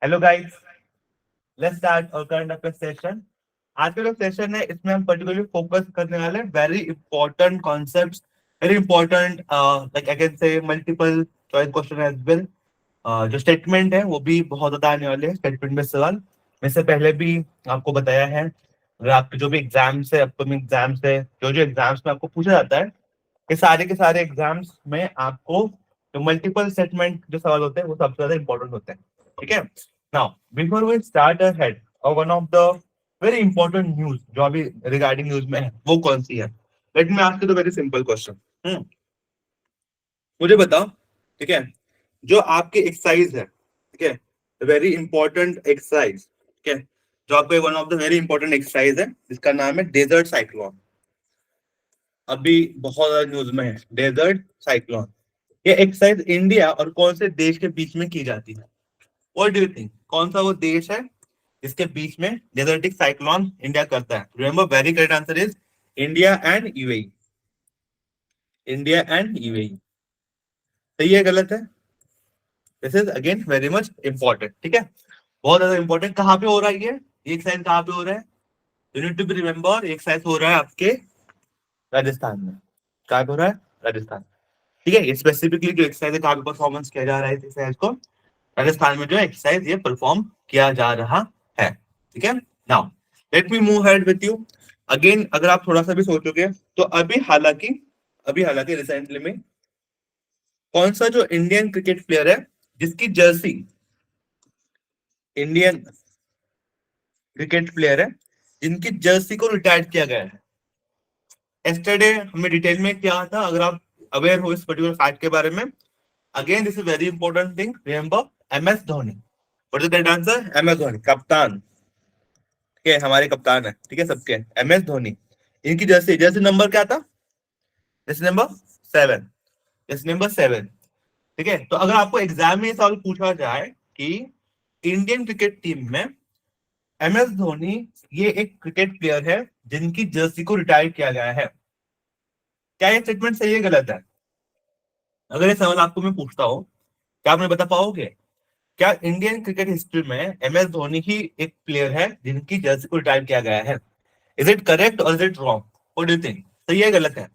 Hello guys, let's start और current affair session. आज का जो सेशन है इसमें हम पर्टिकुलरली फोकस करने वाले हैं very important concepts, very important like I can say multiple choice question as well. जो स्टेटमेंट है वो भी बहुत ज्यादा आने वाले हैं स्टेटमेंट में सवाल। मैं से पहले भी आपको बताया है, अगर आपके जो भी एग्जाम्स है, अपकमिंग एग्जाम्स है, जो जो एग्जाम्स में आपको पूछा जाता है, ये सारे के सारे एग्जाम्स में आपको जो मल्टीपल स्टेटमेंट जो सवाल होते हैं वो सबसे ज्यादा इंपॉर्टेंट होते हैं। ठीक है। Now before we start ahead, और one of the very important news जो अभी रिगार्डिंग न्यूज में है वो कौन सी है? Let me ask you the very simple question. मुझे बताओ, ठीक है, जो आपके एक्सरसाइज है, ठीक है, वेरी इंपॉर्टेंट एक्सरसाइज, ठीक है, जो आपको one of the very important exercise है जिसका नाम है डेजर्ट साइक्लोन। अभी बहुत ज्यादा न्यूज में है डेजर्ट साइक्लोन। ये एक्सरसाइज इंडिया और कौन से देश के बीच में की जाती है? व्हाट डू यू थिंक, कौन सा वो देश है जिसके बीच में डेजर्टिक साइक्लोन इंडिया करता है? Remember, very correct answer is India and UAE. India and UAE. सही है, गलत है? This is again very much important. ठीक है, बहुत ज्यादा इंपॉर्टेंट। कहाँ पे हो रहा है ये एक्सरसाइज कहाँ पे हो रहा है? You need to be remember, exercise हो रहा है आपके राजस्थान में। कहाँ पे हो रहा है? राजस्थान। ठीक है, स्पेसिफिकली जो एक्सरसाइज है कहाँ पे परफॉर्मेंस किया जा रहा है इस एक्सरसाइज को? राजस्थान में जो एक्सरसाइज ये परफॉर्म किया जा रहा है। ठीक है। Now let me move head with you. Again अगर आप थोड़ा सा भी सोचोगे तो अभी हालांकि रिसेंटली में कौन सा जो इंडियन क्रिकेट प्लेयर है जिसकी जर्सी, इंडियन क्रिकेट प्लेयर है जिनकी जर्सी को रिटायर किया गया है? एस्टरडे हमने डिटेल में किया था, अगर आप अवेयर हो इस पर्टिकुलर फैक्ट के बारे में। Again this is very important thing, remember MS Dhoni. What is that answer? MS Dhoni, कप्तान के हमारे कप्तान है, ठीक है, सबके एमएस धोनी। इनकी जर्सी जर्सी नंबर क्या था? Jersey number 7। Jersey number 7। ठीक है, तो अगर आपको एग्जाम में सवाल पूछा जाए कि इंडियन क्रिकेट टीम में एमएस धोनी ये एक क्रिकेट प्लेयर है जिनकी जर्सी को रिटायर किया गया है, क्या ये स्टेटमेंट सही है, गलत है? अगर ये सवाल आपको मैं पूछता हूँ, क्या आप मुझे बता पाओगे क्या इंडियन क्रिकेट हिस्ट्री में एमएस धोनी ही एक प्लेयर है जिनकी जर्सी को रिटायर किया गया है? इज इट करेक्ट और is it wrong? What do you think, सही है, गलत है?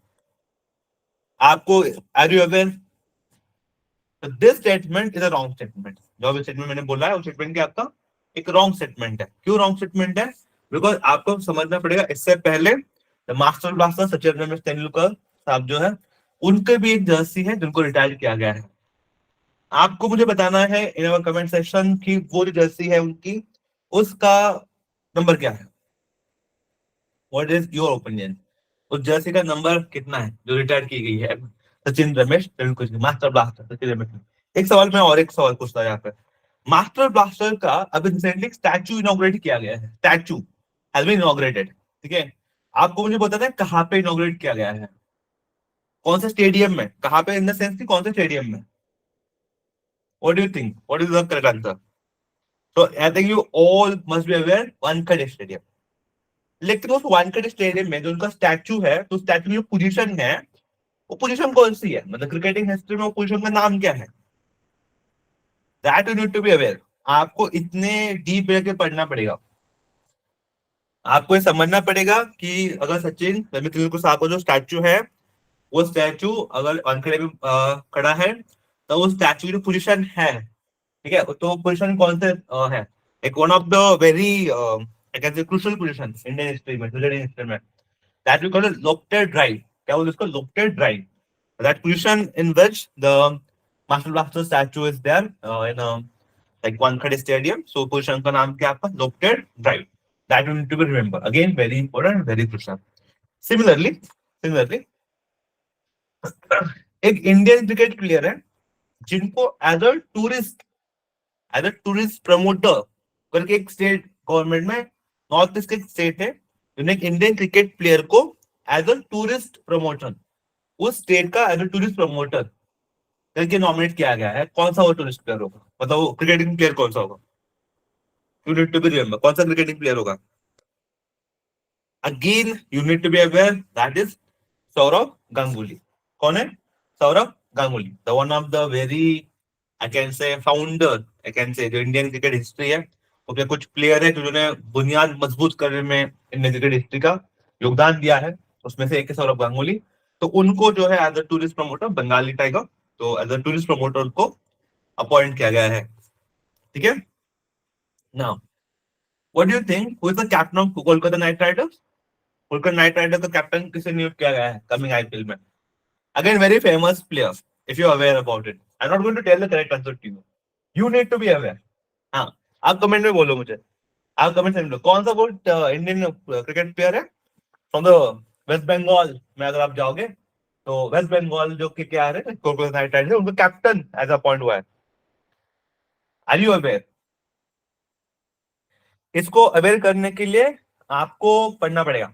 आपको are you aware? This statement is a wrong statement. जो भी स्टेटमेंट मैंने बोला है वो स्टेटमेंट क्या आपका एक रॉन्ग स्टेटमेंट है। क्यों रॉन्ग स्टेटमेंट है? बिकॉज आपको समझना पड़ेगा, इससे पहले मास्टर ब्लास्टर सचिन रमेश तेंदुलकर साहब जो है उनके भी एक जर्सी है जिनको रिटायर किया गया है। आपको मुझे बताना है इन अवर कमेंट सेक्शन की वो जो जर्सी है उनकी, उसका नंबर क्या है? What is your opinion? उस जर्सी का नंबर कितना है जो रिटायर की गई है सचिन रमेश तेंदुलकर की, मास्टर ब्लास्टर सचिन रमेश? एक सवाल में और एक सवाल पूछता है यहाँ पे। मास्टर ब्लास्टर का अभी रिसेंटली स्टैचू इनॉग्रेट किया गया है, स्टैचू हैज बीन इनॉग्रेटेड। ठीक है, आपको मुझे बताना है कहाँ पे इनॉग्रेट किया गया है, कौन से स्टेडियम में, कहाँ पे इन द सेंस की कौन से स्टेडियम में? What do you think, what is the correct answer? तो I think you all must be aware Wankhede stadium. लेकिन उस वानखेड़े स्टेडियम में जो उनका स्टैचू है, तो स्टैचू की पोजीशन है, वो पोजीशन कौन सी है, मतलब क्रिकेटिंग हिस्ट्री में वो पोजीशन का नाम क्या है? That you need to be aware. आपको इतने डीप लेके पढ़ना पड़ेगा। आपको ये समझना पड़ेगा कि अगर सचिन तेंदुलकर साहब का जो स्टैचू है, वो स्टैचू अगर वानखेड़े में खड़ा है, तो वो स्टैचू की जो पोजीशन है, ठीक है, तो पोजीशन कौन से है? एक one of the very crucial position Indian history में, इंडियन हिस्ट्री में, that we call lofted drive. क्या बोलते हैं उसको? Lofted drive. That position in which the master blaster statue is there in like Wankhede stadium. So position का नाम क्या है आपका? Lofted drive. That you need to be remember, again very important, very crucial. Similarly एक Indian cricket player है जिनको as a tourist promoter करके एक स्टेट गवर्नमेंट में, नॉर्थ ईस्ट के स्टेट है, जिन्हें एक इंडियन क्रिकेट प्लेयर को एज अ टूरिस्ट प्रमोटर, उस स्टेट का एज अ टूरिस्ट प्रमोटर करके नॉमिनेट किया गया है। कौन सा वो टूरिस्ट प्लेयर होगा? बताओ, क्रिकेटिंग प्लेयर कौन सा होगा? You need to be remember, कौन सा क्रिकेटिंग प्लेयर होगा? Again you need to be aware, that is Sourav Ganguly. कौन है? Sourav Ganguly, the one of the very I can say founder, I can say जो इंडियन क्रिकेट हिस्ट्री है, उसके कुछ प्लेयर है जिन्होंने बुनियाद मजबूत करने में इंडियन क्रिकेट हिस्ट्री का योगदान दिया है, उसमें से एक है सौरभ गांगुली। तो उनको जो है as a tourist promoter, Bengali tiger, तो एज अ टूरिस्ट प्रमोटर उनको अपॉइंट किया गया है। ठीक है। Now what do you think who is the captain of Kolkata Knight Riders? Kolkata Knight Rider का कैप्टन किसे नियुक्त किया गया है कमिंग आईपीएल में? Again very famous player, if you aware about it. I am not going to tell the correct answer to you, you need to be aware. हाँ, आप comment में बोलो मुझे, आप कमेंट में बोलो कौन सा वो इंडियन क्रिकेट प्लेयर है फ्रॉम द वेस्ट बंगाल में। अगर आप जाओगे तो वेस्ट बंगाल जो के क्या है कोलकाता नाइट राइडर्स, उनको कैप्टन एज अपॉइंट हुआ है। Are you aware? इसको अवेयर करने के लिए आपको पढ़ना पड़ेगा,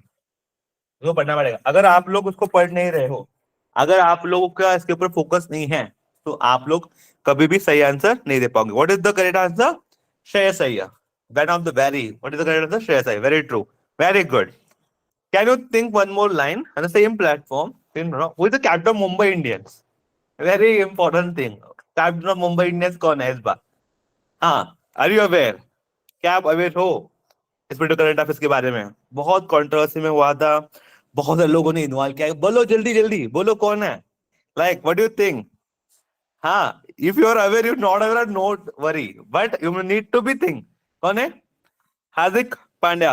इसको पढ़ना पड़ेगा। अगर आप लोग उसको पढ़ नहीं रहे हो, अगर आप लोगों का इसके ऊपर फोकस नहीं है, तो आप लोग कभी भी सही आंसर नहीं दे पाओगे। What is the correct answer? Shreyas Iyer. One of the very, what is the correct answer? Shreyas Iyer, very true, very good. Can you think one more line on the same platform? Who is the captain of Mumbai Indians? Very important thing. Captain of Mumbai Indians कौन है इस बार? हाँ, are you aware? क्या आप aware हो इस particular current affairs के बारे में? बहुत कंट्रोवर्सी में हुआ था, बहुत सारे लोगों ने इन्वॉल्व किया। बोलो जल्दी जल्दी बोलो कौन है, like what do you think? हाँ, if you are aware, you not aware, not worry, but you need to be think. कौन है? हार्दिक पांड्या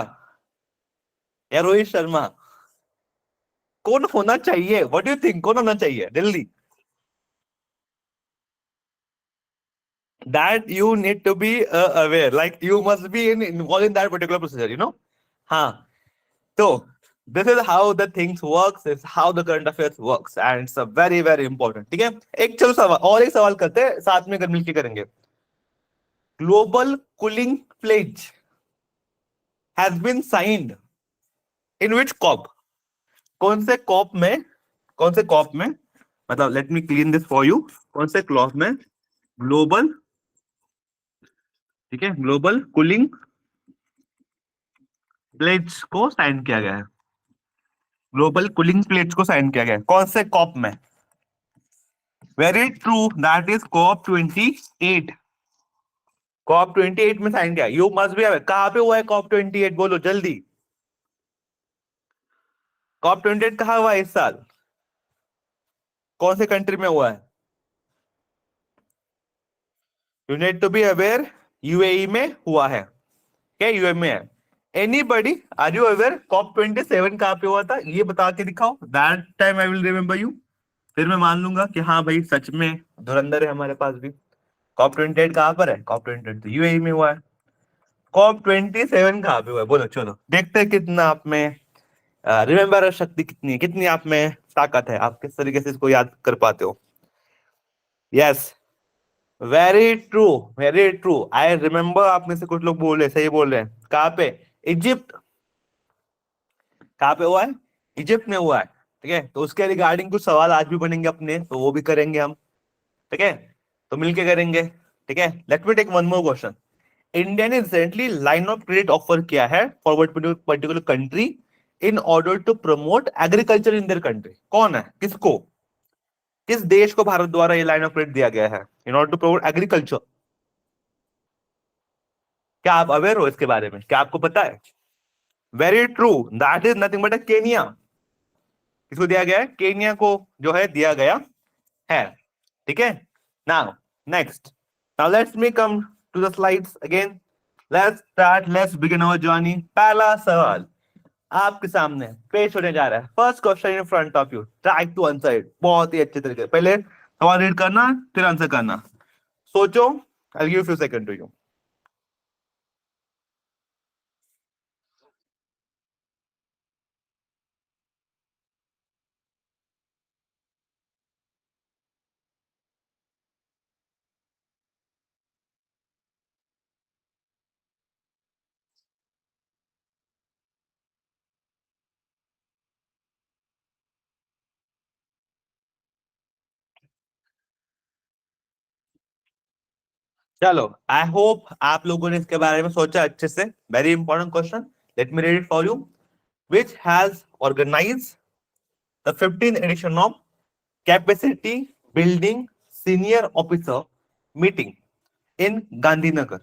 या रोहित शर्मा? कौन होना चाहिए? व्हाट डू यू थिंक, कौन होना चाहिए जल्दी? That you need to be aware, like you must be involved in that particular procedure, you know. हाँ, so this is how the things works, is how the current affairs works, and it's a very very important. ठीक है, एक चलो सवाल और, एक सवाल करते हैं साथ में, मिलकर करेंगे। Global cooling pledge has been signed in which COP? कौन से कॉप में, कौन से कॉप में, मतलब let me clean this for you, कौन से क्लॉप में ग्लोबल, ठीक है, ग्लोबल कूलिंग प्लेज को साइन किया गया है? ग्लोबल कूलिंग प्लेट्स को साइन किया गया है कौन से कॉप में? Very true, that is COP 28। COP 28 में साइन किया। यू मस्ट बी अवेयर, कहां पे हुआ है कॉप 28? बोलो जल्दी, कॉप 28 कहां हुआ है इस साल? कौन से कंट्री में हुआ है? You need to be aware, UAE में हुआ है। क्या यूएई में है? Anybody, are you aware COP 27 कहां पे हुआ था? ये बता के दिखाओ, that time I will remember you. फिर मैं मान लूंगा कि हाँ भाई सच में धुरंधर है हमारे पास भी। कॉप 28 कहां पर है? कॉप 28 तो यूएई में हुआ है। कॉप 27 कहां पे हुआ है? बोलो, चलो देखते हैं कितना आप में रिमेम्बर शक्ति कितनी है, कितनी आप में ताकत है, आप किस तरीके से इसको याद कर पाते हो। Yes, very true, very true, I remember. आप में से कुछ लोग बोल रहे, सही बोल रहे हैं। कहां पे? इजिप्ट। कहां पे हुआ है? इजिप्ट में हुआ है। ठीक है, तो उसके रिगार्डिंग कुछ सवाल आज भी बनेंगे अपने, तो वो भी करेंगे हम। ठीक है, तो मिलके करेंगे। ठीक है, let me take one more question. India ने recently line of credit offer किया है for particular country in order to promote agriculture in their country. कौन है, किसको, किस देश को भारत द्वारा ये लाइन ऑफ क्रेडिट दिया गया है in order to promote agriculture? क्या आप अवेयर हो इसके बारे में? क्या आपको पता है? Very true, that is nothing but Kenya. किसको दिया गया है? केनिया को जो है दिया गया है। ठीक है, now next, now let's me come to the slides again. Let's start, let's begin our journey. पहला सवाल आपके सामने पेश होने जा रहा है। First question in front of you, try to answer it बहुत ही अच्छे तरीके से। पहले सवाल रीड करना, फिर आंसर करना। सोचो, I give few second to you. चलो, आई होप आप लोगों ने इसके बारे में सोचा अच्छे से। Very important question, let me read it for you. Which has organise the 15th edition of capacity building senior officer meeting in Gandhinagar,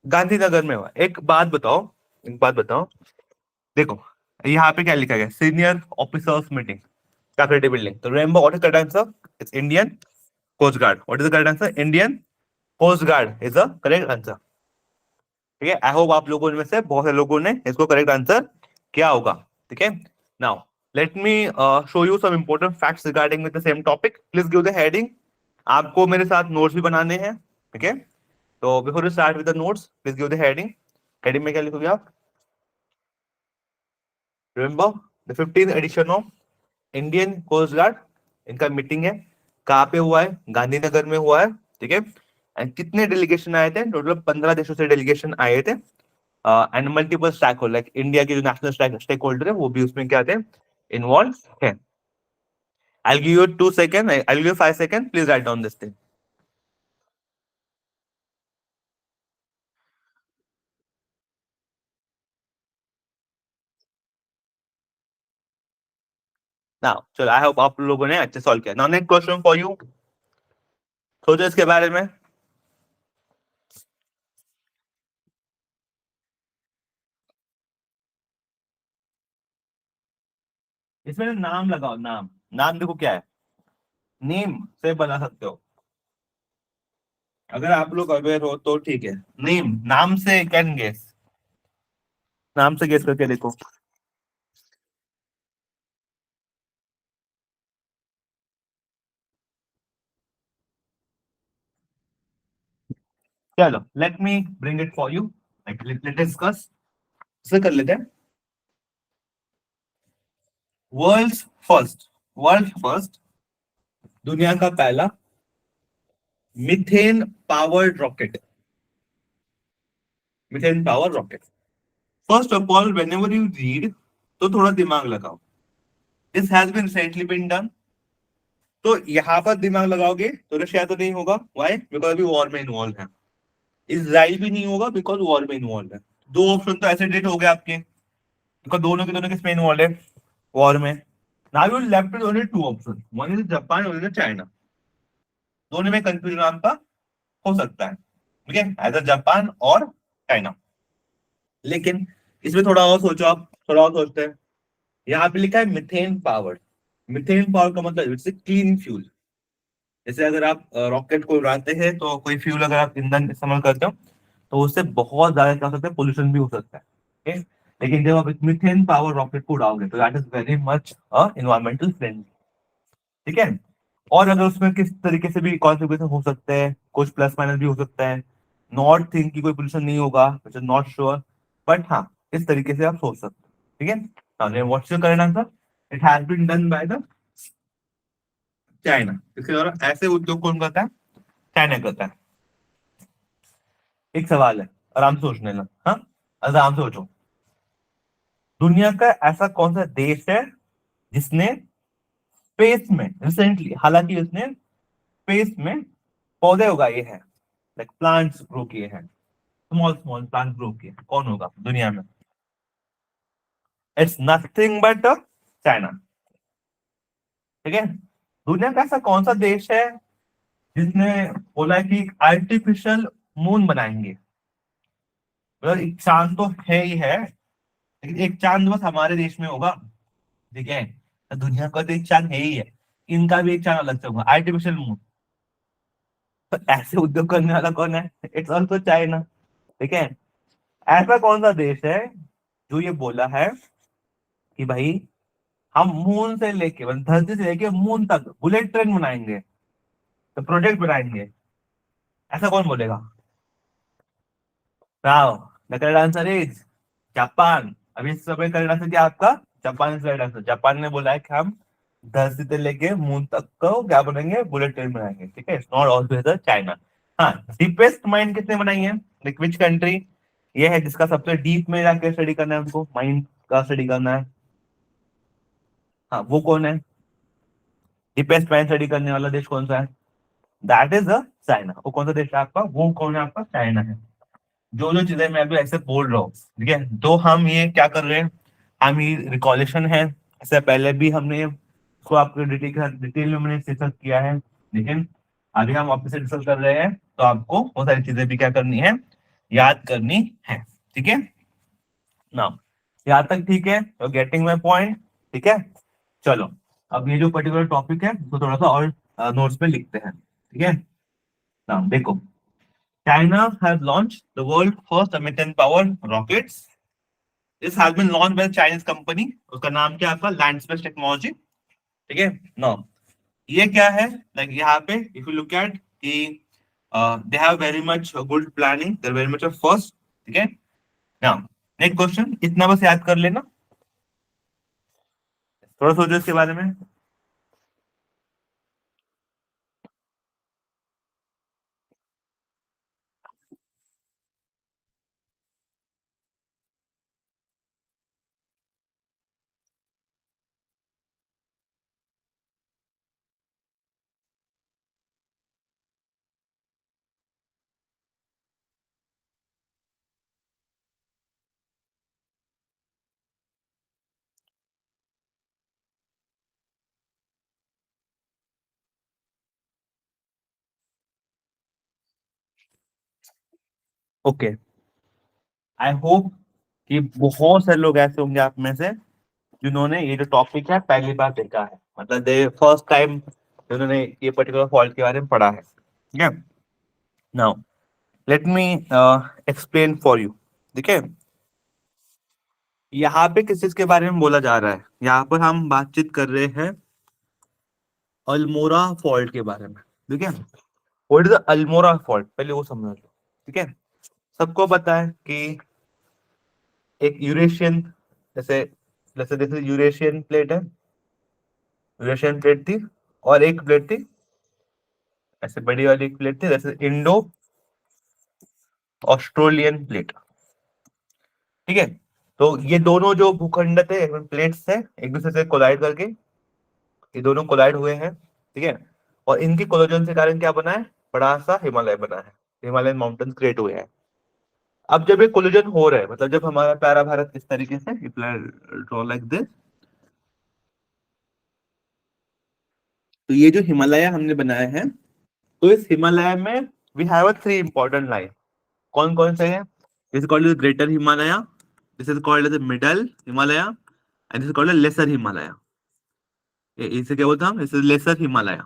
Gandhinagar में हुआ। एक बात बताओ, देखो यहाँ पे क्या लिखा गया, senior officers meeting, faculty building. तो Rambo, what is correct answer? It's Indian coast guard. What is the correct answer? Indian coast guard is the correct answer. ठीक है, आई होप आप लोगों में से बहुत से लोगों ने इसको करेक्ट आंसर किया होगा। ठीक है, now let me show you some important facts regarding with the same topic. Please give the heading. आपको मेरे साथ नोट्स भी बनाने हैं। ठीक है, तो before you start with the notes, please give the heading. Heading में क्या लिखोगे आप? Remember the 15th edition of Indian coast guard, इनका मीटिंग है। कहाँ पे हुआ है? गांधीनगर में हुआ है। ठीक है, एंड कितने डेलीगेशन आए थे? टोटल 15 देशों से डेलीगेशन आए थे। And multiple stack holder, like India के जो नेशनल स्टेक होल्डर है वो भी उसमें क्या थे? इन्वॉल्व है। I'll give you 2 seconds. I'll give you 5 seconds. Please write down this thing. Now, चलो आई होप आप लोगों ने अच्छे सॉल्व किया। Now next question for you, सोचो इसके बारे में। इसमें नाम लगाओ, नाम। नाम देखो क्या है, नेम से बना सकते हो। अगर आप लोग अवेयर हो तो ठीक है। नेम, नाम से कैन गेस, नाम से गेस करके देखो। चलो let me bring it for you, let discuss. इसे कर लेते हैं। वर्ल्ड फर्स्ट, वर्ल्ड फर्स्ट, दुनिया का पहला methane powered rocket, methane power rocket. First of all whenever you read, तो थोड़ा दिमाग लगाओ। This has been recently been done. तो यहाँ पर दिमाग लगाओगे तो रशिया तो नहीं होगा, व्हाई? बिकॉज अभी वॉर में इन्वॉल्व है। इजराइल भी नहीं होगा बिकॉज वॉर में इन्वॉल्व है। दो ऑप्शन तो ऐसे डेट हो गए आपके, बिकॉज दोनों के दोनों किसमें इन्वॉल्व है? वॉर में। Now you left with only two option, one is Japan, one is China. दोनों में कंफ्यूजन आपका हो सकता है। ठीक है, एज जापान और चाइना। लेकिन इसमें थोड़ा और सोचो आप, थोड़ा और सोचते हैं। यहाँ पे लिखा है मिथेन पावर। मिथेन पावर का मतलब इट्स क्लीन फ्यूल। जैसे अगर आप रॉकेट को उड़ाते हैं तो कोई फ्यूल अगर आप ईंधन इस्तेमाल करते हो तो उससे बहुत ज्यादा क्या हो सकता है? पोल्यूशन भी हो सकता है। ठीक है? लेकिन जब आप मिथेन पावर रॉकेट को उड़ाओगे तो that is very much environmental friendly. ठीक है, और अगर उसमें किस तरीके से भी कॉन्फ़िगरेशन हो सकते हैं, कुछ प्लस माइनस भी हो सकता है। नॉट थिंक कि कोई पोल्यूशन नहीं होगा, which is not sure, but हाँ इस तरीके से आप सोच सकते हो। ठीक है, what's your correct answer? It has been done by the China. इसके द्वारा ऐसे उद्योग कौन करता है? चाइना करता है। एक सवाल है, आराम से सोचने ना, हाँ आराम से सोचो। दुनिया का ऐसा कौन सा देश है जिसने स्पेस में रिसेंटली, हालांकि उसने स्पेस में पौधे उगाए हैं, लाइक प्लांट्स ग्रो किए हैं, स्मॉल स्मॉल प्लांट ग्रो किए हैं? कौन होगा दुनिया में? It's nothing but China. ठीक है, दुनिया का ऐसा कौन सा देश है जिसने बोला है कि आर्टिफिशियल मून बनाएंगे? मतलब एक चांद तो है ही है, लेकिन एक चांद बस हमारे देश में होगा। ठीक है, तो दुनिया का तो एक चांद है ही है, इनका भी एक चांद अलग से होगा, आर्टिफिशियल मून। तो ऐसे उद्योग करने वाला कौन है? It's also China. ठीक है, ऐसा कौन सा देश है जो ये बोला है कि भाई हम मून से लेके, मतलब धरती से लेके मून तक बुलेट ट्रेन बनाएंगे, तो प्रोजेक्ट बनाएंगे? ऐसा कौन बोलेगा? Rao, the correct answer is Japan. अभी इस समय करेक्ट आंसर क्या आपका? Japan is correct answer. Japan ने बोला है कि हम धरती से लेके मून तक को क्या बनाएंगे? बुलेट ट्रेन बनाएंगे। ठीक है, इट्स नॉट ऑलवेज चाइना। हाँ, डीपेस्ट माइंड किसने बनाई है? Like which country? ये है जिसका सबसे डीप में जाके स्टडी करना है, हमको माइंड का स्टडी करना है। हाँ, वो कौन है? डीपेस्ट माइंड स्टडी करने वाला देश कौन सा है? That is the China. वो कौन सा देश है आपका? वो कौन है आपका? चाइना है। जो जो चीजें मैं अभी ऐसे बोल रहा हूँ, ठीक है, तो हम ये क्या कर रहे हैं? हम ये रिकॉलेक्शन है, इससे पहले भी हमने इसको आपको डिटेल में मैंने डिस्कस किया है। लेकिन अभी हम वापस से डिस्कस कर रहे हैं, तो आपको वो सारी चीजें भी क्या करनी है, याद करनी है। ठीक है ना, यहाँ तक ठीक है, तो गेटिंग माई पॉइंट। ठीक है, चलो अब ये जो पर्टिकुलर टॉपिक है उसको थोड़ा सा और नोट्स में लिखते हैं। ठीक है ना, देखो, China has launch the world first American power rockets. This has been launch by Chinese company, उसका नाम क्या है आपका, लैंड स्पेस टेक्नोलॉजी। ठीक है ना, ये क्या है, लाइक यहाँ पे इफ यू लुक एट कि they have very much good planning, they are very much first. ठीक है ना, नेक्स्ट क्वेश्चन, इतना बस याद कर लेना, थोड़ा सोचो इसके बारे में। ओके, आई होप कि बहुत सारे लोग ऐसे होंगे आप में से जिन्होंने ये जो टॉपिक है पहली बार देखा है, मतलब दे फर्स्ट टाइम जिन्होंने ये पर्टिकुलर फॉल्ट के बारे में पढ़ा है। ठीक है, now let me explain for you. ठीक है, यहाँ पे किस चीज के बारे में बोला जा रहा है, यहाँ पर हम बातचीत कर रहे हैं अल्मोरा फॉल्ट के बारे में। ठीक है, what is the Almora fault, पहले वो समझ लो। ठीक है, सबको पता है कि एक यूरेशियन, जैसे जैसे जैसे यूरेशियन प्लेट है, यूरेशियन प्लेट थी, और एक प्लेट थी ऐसे बड़ी वाली एक प्लेट थी, जैसे इंडो ऑस्ट्रेलियन प्लेट। ठीक है, तो ये दोनों जो भूखंड थे, प्लेट्स थे, एक दूसरे से कोलाइड करके ये दोनों कोलाइड हुए हैं। ठीक है, और इनकी कोलिजन के कारण क्या बना है, बड़ा सा हिमालय बना है, हिमालयन माउंटेन क्रिएट हुए हैं। अब जब ये कोलिजन हो रहा है, मतलब जब हमारा प्यारा भारत इस तरीके से ड्रॉ लाइक दिस, तो ये जो हिमालय हमने बनाया है, तो इस हिमालय में we have a three important line. कौन कौन से हैं, this is called greater Himalaya, this is called the middle Himalaya, and this is called lesser Himalaya. इसे क्या बोलते हैं हम, इसे लेसर हिमालय।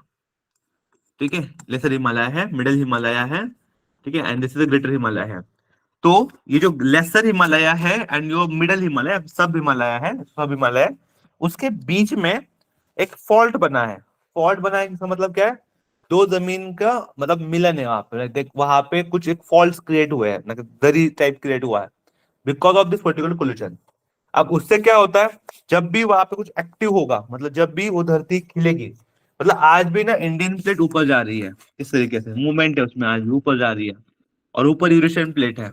ठीक है, लेसर हिमालय है, मिडिल हिमालय है, ठीक है, and this is greater Himalaya है। तो ये जो लेसर हिमालय है एंड जो मिडिल हिमालय, सब हिमालय है, सब हिमालय, उसके बीच में एक फॉल्ट बना है। फॉल्ट बना है इसका मतलब क्या है, दो जमीन का मतलब मिलन है वहां पे, देख वहां पे कुछ एक फॉल्ट क्रिएट हुए हैं, मतलब दरी टाइप क्रिएट हुआ है because of this particular collision. अब उससे क्या होता है, जब भी वहां पे कुछ एक्टिव होगा, मतलब जब भी वो धरती खिलेगी, मतलब आज भी ना इंडियन प्लेट ऊपर जा रही है, इस तरीके से मूवमेंट है उसमें, आज भी यूरोपियन जा रही है, और ऊपर यूरेशियन प्लेट है।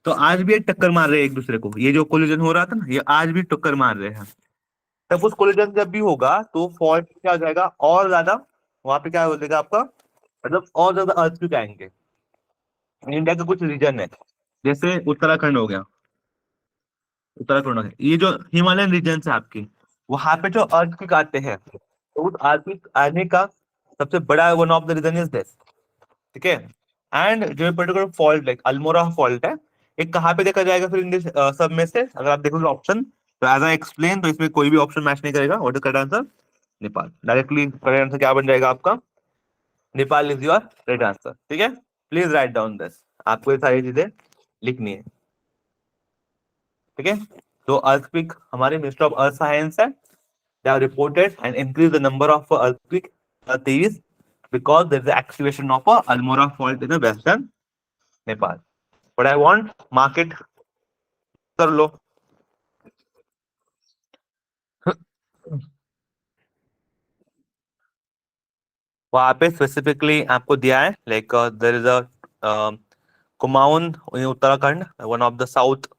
तो आज भी ये टक्कर मार रहे हैं एक दूसरे को, ये जो कोलिजन हो रहा था ना, ये आज भी टक्कर मार रहे हैं। तब उस कोलिजन जब भी होगा तो फॉल्ट क्या हो जाएगा और ज्यादा, वहां पे क्या हो जाएगा आपका, मतलब और ज्यादा अर्थक्वेक आएंगे। इंडिया का कुछ रीजन है, जैसे उत्तराखंड हो गया, उत्तराखंड हो गया, ये जो हिमालयन रीजन है आपकी, वहां पे जो अर्थक्वेक आते हैं, तो उस अर्थक्वेक आने का सबसे बड़ा one of the reason is this. ठीक है, एंड जो particular fault like Almora fault है, ये कहाँ पे देखा जाएगा फिर इन सब में से, अगर आप देखोगे ऑप्शन, तो एज आई एक्सप्लेन, तो इसमें कोई भी ऑप्शन मैच नहीं करेगा, what is correct answer, Nepal. Directly correct answer क्या बन जाएगा आपका, Nepal is your right answer. ठीक है, प्लीज राइट डाउन दिस, आपको ये सारी चीजें लिखनी है। ठीक है, तो अर्थक्वेक हमारे मिनिस्टर ऑफ अर्थ साइंस है, they have reported and increased the number of earthquake theories because there is the activation of a Almora fault in the western Nepal. But I want mark it, कर लो। वहां पे specifically आपको दिया है, like there is a Kumaon in Uttarakhand, one of the south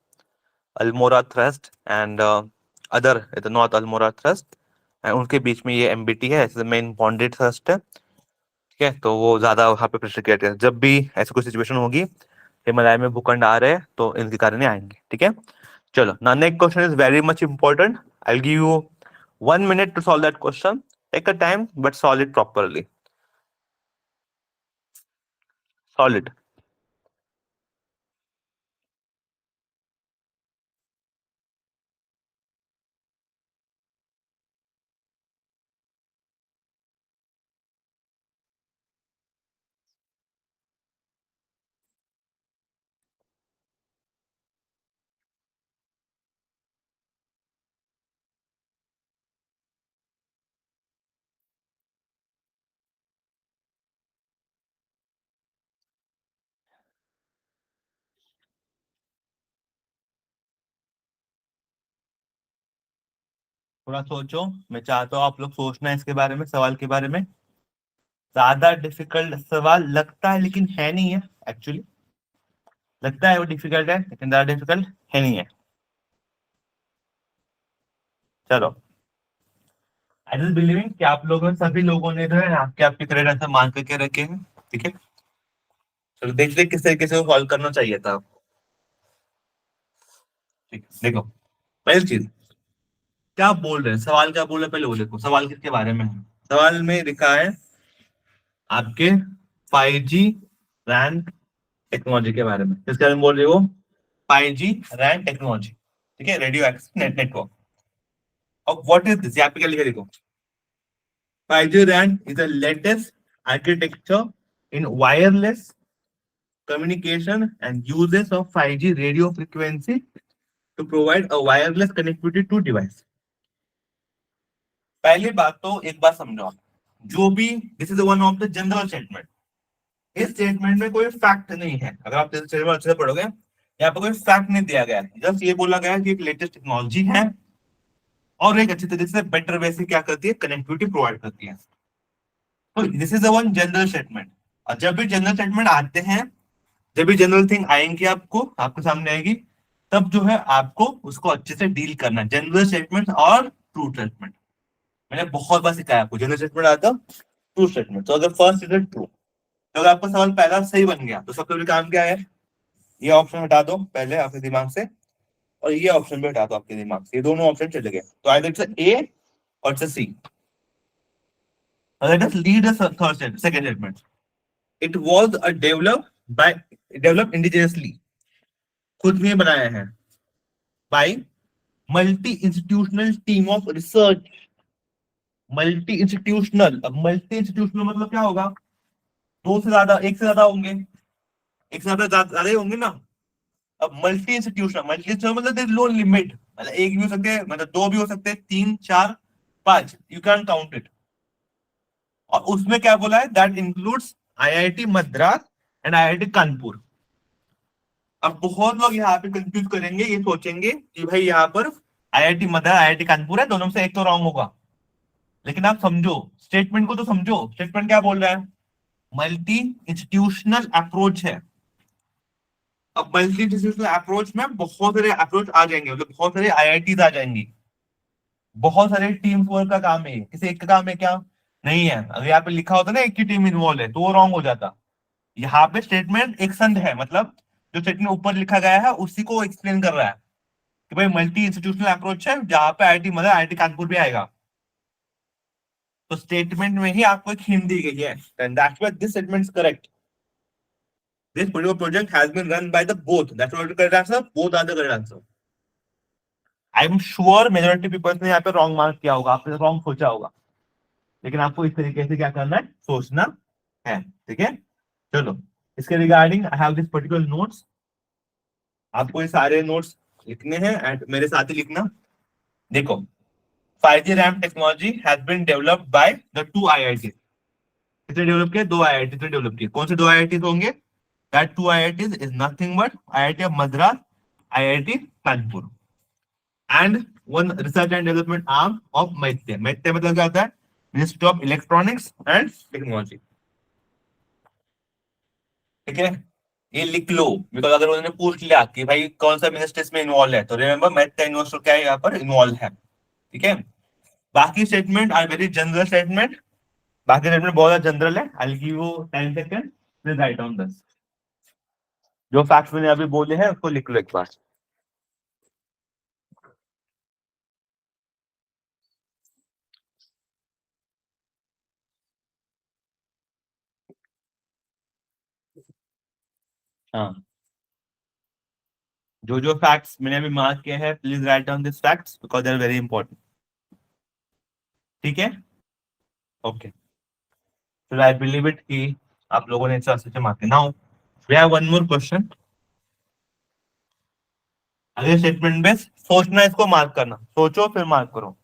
Almora thrust, and other is north Almora thrust, and उनके बीच में ये MBT है, मेन बॉन्डेड थ्रस्ट है। ठीक है, तो वो ज्यादा वहां पे प्रेशर क्रिएट है, जब भी ऐसी कोई सिचुएशन होगी, हिमालय में भूखंड आ रहे हैं, तो इनके कारण ही आएंगे। ठीक है, चलो ना, next question is very much important, I will give you 1 minute to solve that question, take a time but solve it properly। Solid. थोड़ा सोचो, मैं चाहता हूँ आप लोग सोचना इसके बारे में, सवाल के बारे में। ज्यादा डिफिकल्ट सवाल लगता है लेकिन है नहीं है एक्चुअली। लगता है वो डिफिकल्ट है लेकिन ज्यादा डिफिकल्ट है नहीं है। चलो, आई जस्ट बिलीविंग कि आप लोगों सभी लोगों ने जो है आपके आपके करेक्ट आंसर मान करके रखे हैं। ठीक है, चलो देखते हैं किस तरीके से सॉल्व करना चाहिए था। ठीक है, देखो, पहली चीज क्या बोल रहे हैं, सवाल क्या बोल रहे हैं, पहले वो देखो सवाल किसके बारे में है। सवाल में लिखा है आपके 5G रैन टेक्नोलॉजी के बारे में। किसके बारे में बोल रहे हो? 5G रैन टेक्नोलॉजी। ठीक है, रेडियो एक्सेस नेटवर्क। अब व्हाट इज दिस, यहाँ पे क्या लिखा है देखो। 5G RAN is the latest architecture in wireless communication and uses of 5G radio frequency to provide a wireless connectivity to device. पहली बात तो एक बात समझो आप, जो भी this is one of the general statement. इस स्टेटमेंट में कोई फैक्ट नहीं है। अगर आप इस स्टेटमेंट अच्छे से पढ़ोगे, यहाँ पर कोई फैक्ट नहीं दिया गया है। जस्ट ये बोला गया है कि एक लेटेस्ट टेक्नोलॉजी है और एक अच्छी तरीके से बेटर वे से क्या करती है, कनेक्टिविटी प्रोवाइड करती है। तो this is one general statement. और जब भी जनरल स्टेटमेंट आते हैं, जब भी जनरल थिंग आएंगी आपको आपके सामने आएगी, तब जो है आपको उसको अच्छे से डील करना, जनरल स्टेटमेंट और ट्रू स्टेटमेंट। मैंने बहुत बार सिखाया आपको, जनरल स्टेटमेंट आता, ट्रू स्टेटमेंट। तो अगर फर्स्ट इज ट्रू, तो अगर आपका सवाल पहला सही बन गया तो सबसे बड़ी काम क्या है, ये ऑप्शन हटा दो पहले आपके दिमाग से, और ये ऑप्शन भी हटा दो आपके दिमाग से। ये दोनों ऑप्शन चले गए, तो either it's A or it's C. Let us read the third second statement. It was a develop indigenously, खुद में बनाया है, by multi institutional team of research. Multi institutional, अब मल्टी इंस्टीट्यूशनल मतलब क्या होगा? दो से ज्यादा, एक से ज्यादा होंगे, एक से ज्यादा ही होंगे ना। अब मल्टी इंस्टीट्यूशनल, मल्टी मतलब देयर नो लिमिट, मतलब एक भी हो सकते हैं, मतलब दो भी हो सकते हैं, तीन चार पांच, यू कैन काउंट इट। और उसमें क्या बोला है, that includes IIT Madras and IIT Kanpur. अब बहुत लोग यहाँ पे कंफ्यूज करेंगे, ये सोचेंगे कि भाई यहाँ पर आईआईटी मद्रास आईआईटी कानपुर है, दोनों में से एक तो रॉन्ग होगा। लेकिन आप समझो स्टेटमेंट को, तो समझो स्टेटमेंट क्या बोल रहा है। मल्टी इंस्टीट्यूशनल अप्रोच है। अब मल्टी इंस्टीट्यूशनल अप्रोच में बहुत सारे अप्रोच आ जाएंगे, मतलब बहुत सारे आईआईटी आ जाएंगी, बहुत सारे टीम वर्क का काम है, किसी एक का काम है क्या? नहीं है। अगर यहाँ पे लिखा होता ना एक की टीम इन्वॉल्व है, तो वो रॉन्ग हो जाता। यहाँ पे स्टेटमेंट एक संध है, मतलब जो स्टेटमेंट ऊपर लिखा गया है उसी को एक्सप्लेन कर रहा है कि भाई मल्टी इंस्टीट्यूशनल अप्रोच है, जहां पे आईआईटी मतलब आईआईटी कानपुर भी आएगा। तो स्टेटमेंट में ही आपको एक हिंट दी गई है, and that's why this statement is correct. This particular project has been run by the both. That's what the correct answer. Both are the correct answer. I am sure majority peoples ने यहाँ पे wrong mark किया होगा, आपने wrong सोचा होगा, लेकिन आपको इस तरीके से क्या करना है, सोचना है। ठीक है, चलो, इसके regarding I have this particular notes. आपको ये सारे नोट्स लिखने हैं एंड मेरे साथ ही लिखना। देखो, 5G RAM technology has been developed by the two IIT. कितने डेवलप किए? दो आईआईटी ने डेवलप किए। कौन से दो आईआईटी होंगे? That two IITs is nothing but IIT of Madras, IIT Kanpur, and one research and development arm of MeitY. MeitY मतलब क्या होता है? Ministry of electronics and technology. ठीक है, ये लिख लो, बिकॉज अगर उन्होंने पूछ लिया कि भाई कौन सा मिनिस्ट्री इसमें इन्वॉल्व है, तो रिमेंबर मैत्य यूनिवर्सिटी क्या है यहाँ पर इन्वॉल्व है। ठीक है, बाकी statement are very general statement. बाकी स्टेटमेंट बहुत ज्यादा जनरल है। I will give you 10 second, please write down this. जो फैक्ट्स मैंने अभी बोले हैं उसको लिख लो एक बार। हाँ, जो जो फैक्ट्स मैंने अभी मार्क किए हैं, please write down this facts because they are very important. ठीक है, ओके, फिर आई बिलीव इट कि आप लोगों ने इतना अच्छे से मार्क किया। Now we have one more question. अगले स्टेटमेंट में सोचना, इसको मार्क करना, सोचो फिर मार्क करो।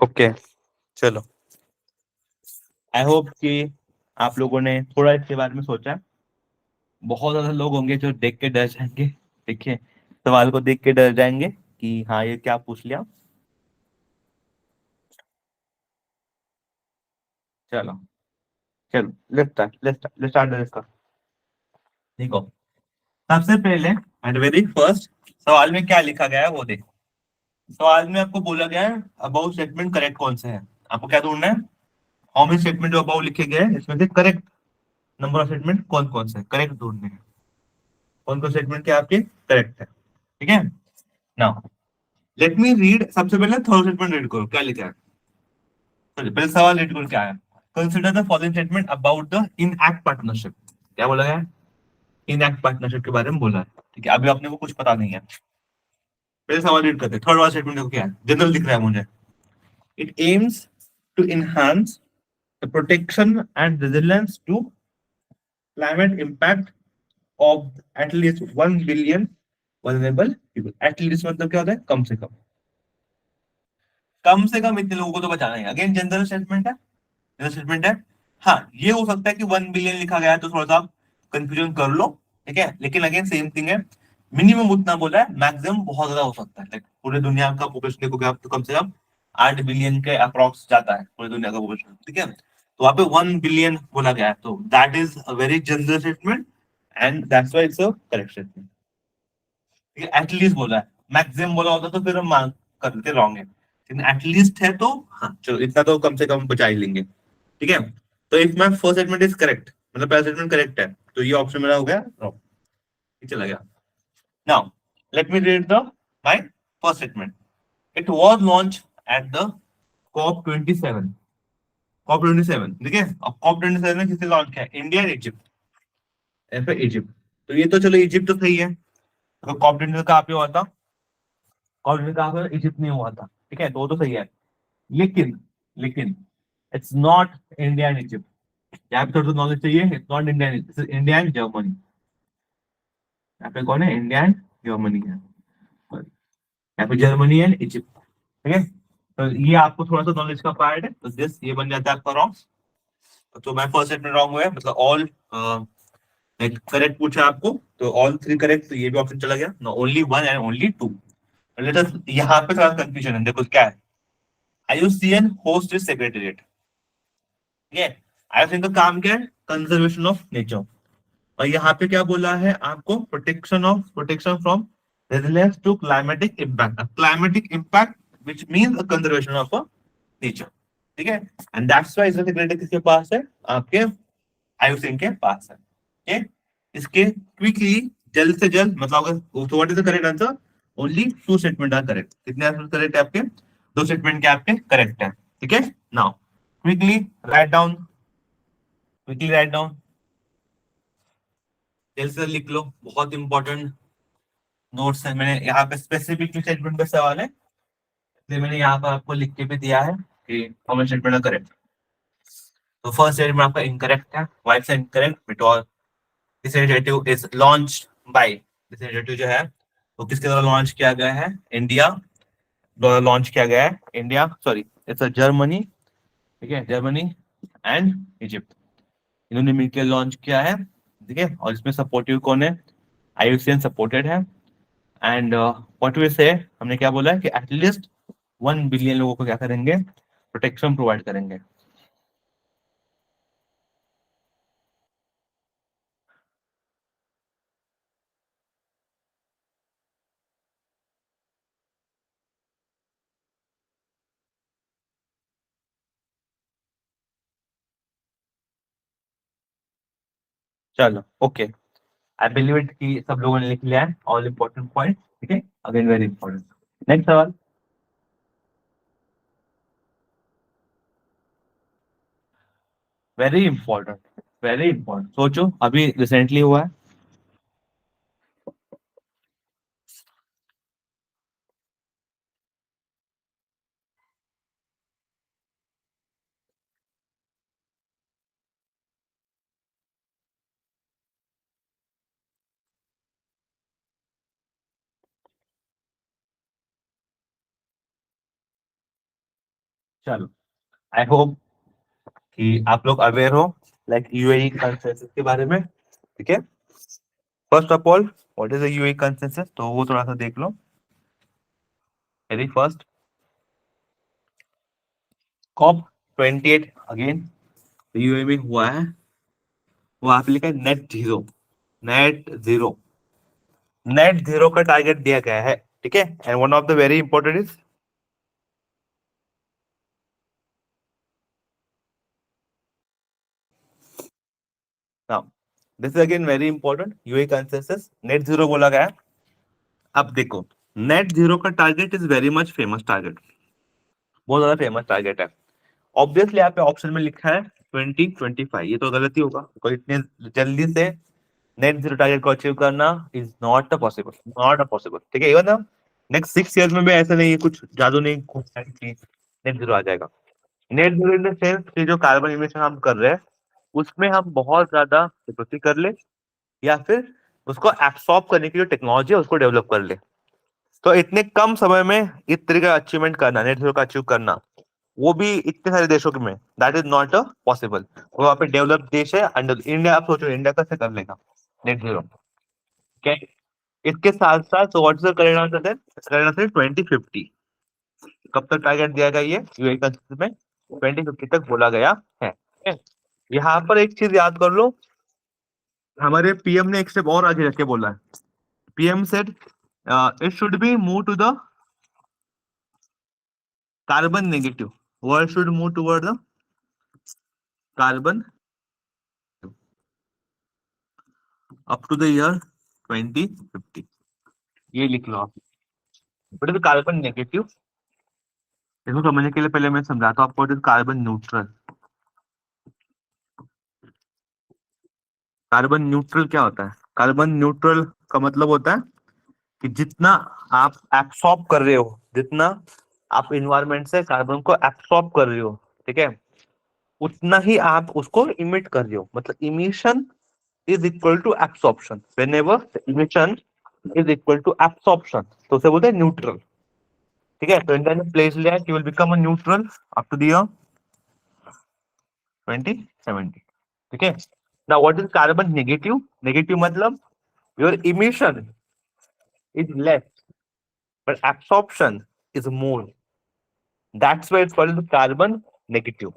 ओके, चलो, आई होप कि आप लोगों ने थोड़ा इसके बारे में सोचा। बहुत ज्यादा लोग होंगे जो देख के डर जाएंगे, देखिए, सवाल को देख के डर जाएंगे कि हाँ ये क्या पूछ लिया। चलो, चलो, लेट्स स्टार्ट दिस। देखो, सबसे पहले एट वेरी फर्स्ट सवाल में क्या लिखा गया है वो देखो। सवाल में आपको बोला गया है अबाउट स्टेटमेंट करेक्ट कौन से है। आपको क्या ढूंढना है, हाउ मेनी स्टेटमेंट जो अबाउट लिखे गए हैं इसमें से करेक्ट नंबर ऑफ स्टेटमेंट कौन कौन से करेक्ट ढूंढने हैं, कौन कौन स्टेटमेंट क्या आपके करेक्ट है। ठीक है, नाउ लेट मी रीड। सबसे पहले थर्ड स्टेटमेंट रीड करो, क्या लिखा है। पहले सवाल रीड करो क्या है। Consider the following statement about the in act partnership. क्या बोला गया है, इन एक्ट पार्टनरशिप के बारे में बोला है। ठीक है, अभी अपने को कुछ पता नहीं है। पहले सवाल रीड करते हैं, थर्ड वाला स्टेटमेंट देखो क्या है, जनरल दिख रहा है मुझे। It aims to enhance the protection and resilience to climate impact of at least 1 billion vulnerable people. At least मतलब क्या होता है, कम से कम। कम से कम इतने लोगों को तो बचाना है। अगेन जनरल स्टेटमेंट है, जनरल स्टेटमेंट है। हाँ, ये हो सकता है कि 1 बिलियन लिखा गया है तो थोड़ा सा कंफ्यूजन कर लो। ठीक है, लेकिन अगेन सेम थिंग है, मिनिमम उतना बोला है, मैक्सिमम बहुत ज्यादा हो सकता है। लाइक पूरे दुनिया का पॉपुलेशन देखोगे आप तो कम से कम 8 बिलियन के अप्रॉक्स जाता है पूरी दुनिया का पॉपुलेशन। ठीक है, तो वहां पे 1 बिलियन बोला गया है, तो that is a very general statement and that's why it's a correct statement. At least बोला है, मैक्सिमम बोला होता तो फिर हम मार्क कर देते रॉन्ग है, लेकिन एटलीस्ट है तो हाँ चलो, इतना तो कम से कम बचा ही लेंगे। ठीक है, तो if my first statement is correct, मतलब पहला स्टेटमेंट करेक्ट है, तो ये ऑप्शन मेरा हो गया रॉन्ग, चला गया। Now let me read the my first statement. It was launch at the COP 27। COP 27, ठीक है, अब कॉप 27 में किसने लॉन्च किया, इंडिया इजिप्ट, फिर इजिप्ट। तो ये तो चलो इजिप्ट तो सही है, तो कॉप 27 कहाँ पे हुआ था, कॉप 27 कहाँ पे, इजिप्ट में हुआ था। ठीक है, तो सही है, लेकिन लेकिन it's not India and Egypt. यहाँ पे थोड़ा सा नॉलेज चाहिए, it's not India, India and Germany. यहाँ पे कौन है, इंडिया एंड जर्मनी है, यहाँ पे जर्मनी एंड इजिप्ट। ठीक है, तो ये आपको थोड़ा सा नॉलेज का पार्ट है, तो दिस ये बन जाता है आपका रॉन्ग। तो मैं फर्स्ट सेट में रॉन्ग हुआ है, मतलब ऑल करेक्ट पूछा आपको, तो ऑल थ्री करेक्ट, तो ये भी ऑप्शन चला गया, no only one and only two. Let us, यहाँ पे थोड़ा कंफ्यूजन है, देखो क्या है। IUCN host is secretariat. ठीक है, आईयूसीएन का काम क्या है, कंजर्वेशन ऑफ नेचर। और यहाँ पे क्या बोला है आपको, protection from resilience to climatic impact, climatic impact which means conservation of nature. ठीक है, एंड दैट्स व्हाई इसका सेक्रेटरी किसके पास है, आपके आयुष के पास है। ठीक, इसके क्विकली, जल्द से जल्द, मतलब अगर what is the correct answer, only two statement are correct. कितने आंसर करेक्ट है आपके, दो स्टेटमेंट के आपके करेक्ट है। ठीक है, now quickly write down, quickly write down, जल्द से लिख लो, बहुत इंपॉर्टेंट नोट्स है। मैंने यहाँ पे स्पेसिफिक स्टेटमेंट पे सवाल है, इसलिए मैंने यहाँ पर आपको लिख के भी दिया है कि कॉमन स्टेटमेंट करेक्ट। तो फर्स्ट स्टेटमेंट आपका इनकरेक्ट है, वाइट से incorrect, because this initiative is launch by, this initiative जो है वो किसके द्वारा लॉन्च किया गया है, इंडिया द्वारा लॉन्च किया गया है, इंडिया सॉरी इट्स जर्मनी। ठीक है, जर्मनी एंड इजिप्ट, इन्होंने मिलकर लॉन्च किया है। ठीक है, और इसमें सपोर्टिव कौन है, आईयूसीएन सपोर्टेड है। एंड व्हाट वी से, हमने क्या बोला है कि एटलीस्ट 1 बिलियन लोगों को क्या करेंगे, प्रोटेक्शन प्रोवाइड करेंगे। चलो ओके, आई बिलीव इट कि सब लोगों ने लिख लिया है ऑल इंपॉर्टेंट पॉइंट, ठीक है, अगेन वेरी इंपॉर्टेंट। नेक्स्ट सवाल। वेरी इंपॉर्टेंट, वेरी इंपॉर्टेंट, सोचो अभी रिसेंटली हुआ है। चलो, आई होप कि आप लोग अवेयर हो लाइक यूएई कंसेंसस के बारे में, ठीक है। First of all, what is the UAE consensus, तो वो थोड़ा सा देख लो। Very first, COP 28 again UAE में हुआ है। वो आप लिखा है net zero, net zero, net zero का टारगेट दिया गया है, ठीक है। And one of the very important is, now this is again very important, UAE consensus net zero बोला गया है। अब देखो, नेट जीरो का target is very much famous target, बहुत ज्यादा फेमस टारगेट है। ऑब्वियसली यहाँ पे ऑप्शन में लिखा है 2025, ये तो गलती होगा, कोई इतने जल्दी से नेट जीरो टारगेट को अचीव करना is not a possible, not a possible, ठीक है। इवन हम नेक्स्ट 6 ईयर्स में भी ऐसा नहीं है, कुछ जादू नहीं घूमता है कि नेट जीरो आ जाएगा। Net zero in the sense कि जो कार्बन इमिशन हम कर रहे हैं उसमें हम बहुत ज्यादा कटौती कर ले, या फिर उसको एब्सॉर्ब करने की जो टेक्नोलॉजी है उसको डेवलप कर ले। तो इतने कम समय में इस तरह का अचीवमेंट करना, नेट जीरो का अचीव करना, वो भी इतने सारे देशों में, that is not a possible. वो वहाँ पे डेवलप देश है, अंडर इंडिया, आप सोचो इंडिया कैसे कर लेगा नेट जीरो, क्या। इसके साथ साथ तो व्हाट इज करंट 2050, कब तक टारगेट दिया गया ये यूएई कंसेंसस में, 2050 तक बोला गया है, ठीक है? यहाँ पर एक चीज याद कर लो, हमारे पीएम ने एक स्टेप और आगे रख के बोला है। PM said it should be move to the carbon negative, world should move toward the carbon up to the year 2050, ये लिख लो आप। बट इज कार्बन नेगेटिव, इसको समझने के लिए पहले मैं समझाता हूँ आपको, कार्बन न्यूट्रल। कार्बन न्यूट्रल क्या होता है? कार्बन न्यूट्रल का मतलब होता है कि जितना आप एब्सॉर्ब कर रहे हो, जितना आप इन्वायरमेंट से कार्बन को एब्सॉर्ब कर रहे हो, ठीक है, उतना ही आप उसको इमिट कर रहे हो। मतलब emission is equal to absorption, whenever emission is equal to absorption, तो उसे बोलते हैं न्यूट्रल, ठीक है। तो इंडिया ने प्लेस लिया है कि will become a neutral up to the year 2070, ठीक है। Now what is carbon negative? Negative मतलब your emission is less, but absorption is more. That's why it's called carbon negative.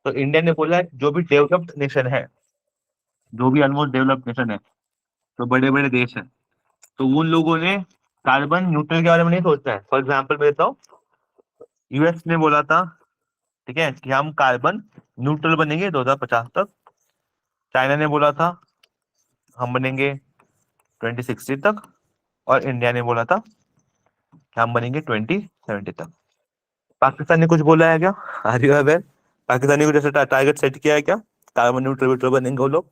तो इंडिया ने बोला है जो भी डेवलप्ड नेशन है, जो भी ऑलमोस्ट डेवलप्ड नेशन है, तो बड़े बड़े देश हैं, तो उन लोगों ने कार्बन न्यूट्रल के बारे में नहीं सोचना है। फॉर एग्जाम्पल मैं देता हूँ, यूएस ने बोला था, ठीक है, कि हम कार्बन न्यूट्रल बनेंगे 2050 तक। चाइना ने बोला था हम बनेंगे 2060 तक, और इंडिया ने बोला था कि हम बनेंगे 2070 तक। पाकिस्तान ने कुछ बोला है क्या? Are you aware? पाकिस्तानी को जैसे टारगेट सेट किया है क्या, कार्बन न्यूट्रल व्यूट्रल बनेंगे वो लोग?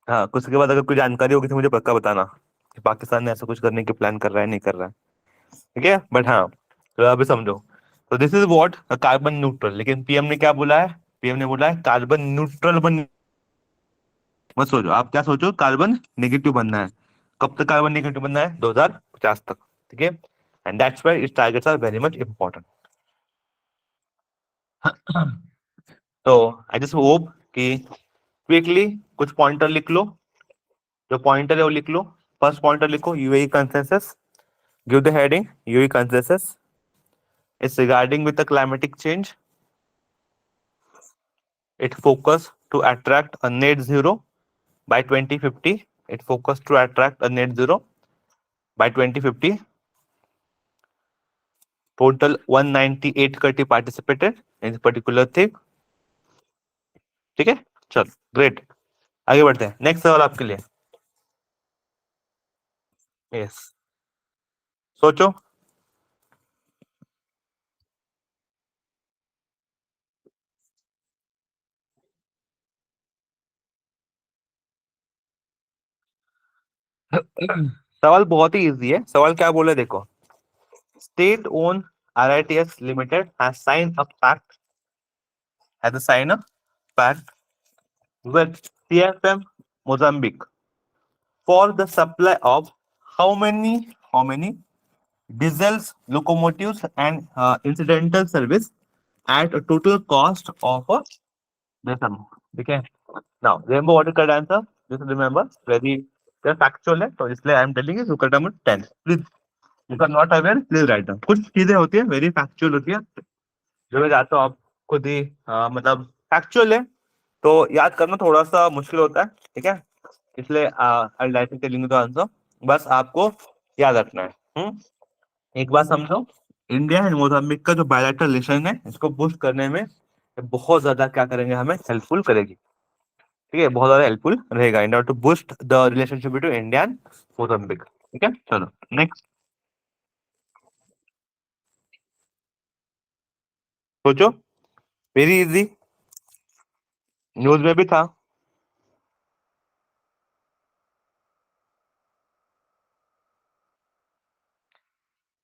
हाँ, कुछ के बाद अगर कोई जानकारी होगी तो मुझे पक्का बताना कि पाकिस्तान ने ऐसा कुछ करने की प्लान कर रहा है नहीं कर रहा है, ठीक है। बट हाँ, तो अभी समझो, तो this is what carbon neutral. लेकिन पीएम ने क्या बोला है? पीएम ने बोला है कार्बन न्यूट्रल बन, मत सोचो, आप क्या सोचो, कार्बन नेगेटिव बनना है। कब तक कार्बन नेगेटिव बनना है? 2050 तक, ठीक है। And that's why it's targets are very much important. तो आई जस्ट होप कि क्विकली कुछ पॉइंटर लिख लो, जो पॉइंटर है वो लिख लो। फर्स्ट पॉइंटर लिखो, UAE consensus, give the heading UAE consensus is regarding with the climatic change, it focus to attract a net zero by 2050, it focused to attract a net zero by 2050. Total 198 country participated in this particular thing, ठीक है। चल great. आगे बढ़ते हैं, next सवाल आपके लिए। Yes, सोचो। सवाल बहुत ही इजी है। सवाल क्या बोले देखो, state own RITS limited has sign a pact, has sign a pact with CFM Mozambique for the supply of how many how many diesels, locomotives, and incidental service at a total cost of this amount. Okay. Now remember what is correct answer. Just remember very factual है, तो इसलिए I am telling you so correct number 10. Please, if you are not aware, please write down. कुछ चीजें होती है very factual होती है, जो मैं चाहता हूँ आप खुद ही मतलब फैक्चुअल है तो याद करना थोड़ा सा मुश्किल होता है, ठीक है। इसलिए I like to telling the answer, बस आपको याद रखना है। एक बात समझो, इंडिया एंड मोजाम्बिक का जो बायलैटरल रिलेशन है, इसको बूस्ट करने में ये बहुत ज्यादा क्या करेंगे, हमें हेल्पफुल करेगी। ठीक है, बहुत ज्यादा हेल्पफुल रहेगा in order to boost the relationship between India and Mozambique. ठीक है, चलो नेक्स्ट सोचो, वेरी इजी, न्यूज में भी था।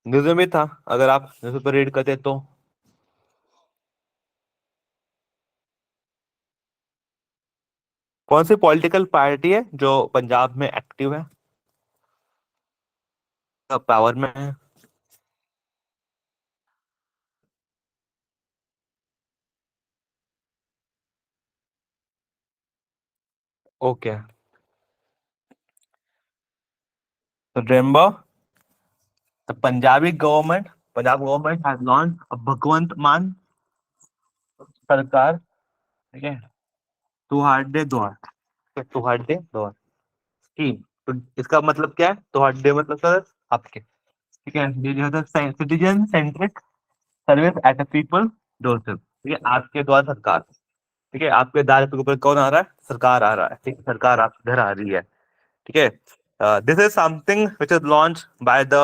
न्यूज में भी था, अगर आप न्यूज़पेपर रीड करते तो। कौन सी पॉलिटिकल पार्टी है जो पंजाब में एक्टिव है, पावर में है? ओके, तो remember the Punjabi government, Punjab government has launch a Bhagwant Mann सरकार। ठीक है, तुहाड़े द्वार, तुहाड़े द्वार स्कीम। तो इसका मतलब क्या है, तुहाड़े मतलब सर आपके। ठीक है, ये जो है citizen centric service at a people doorstep. ठीक है, आपके द्वार सरकार। ठीक है, आपके द्वार पे ऊपर कौन आ रहा है, सरकार आ रहा है। ठीक है, सरकार आपके घर आ रही है। ठीक है, this is something which is launch by the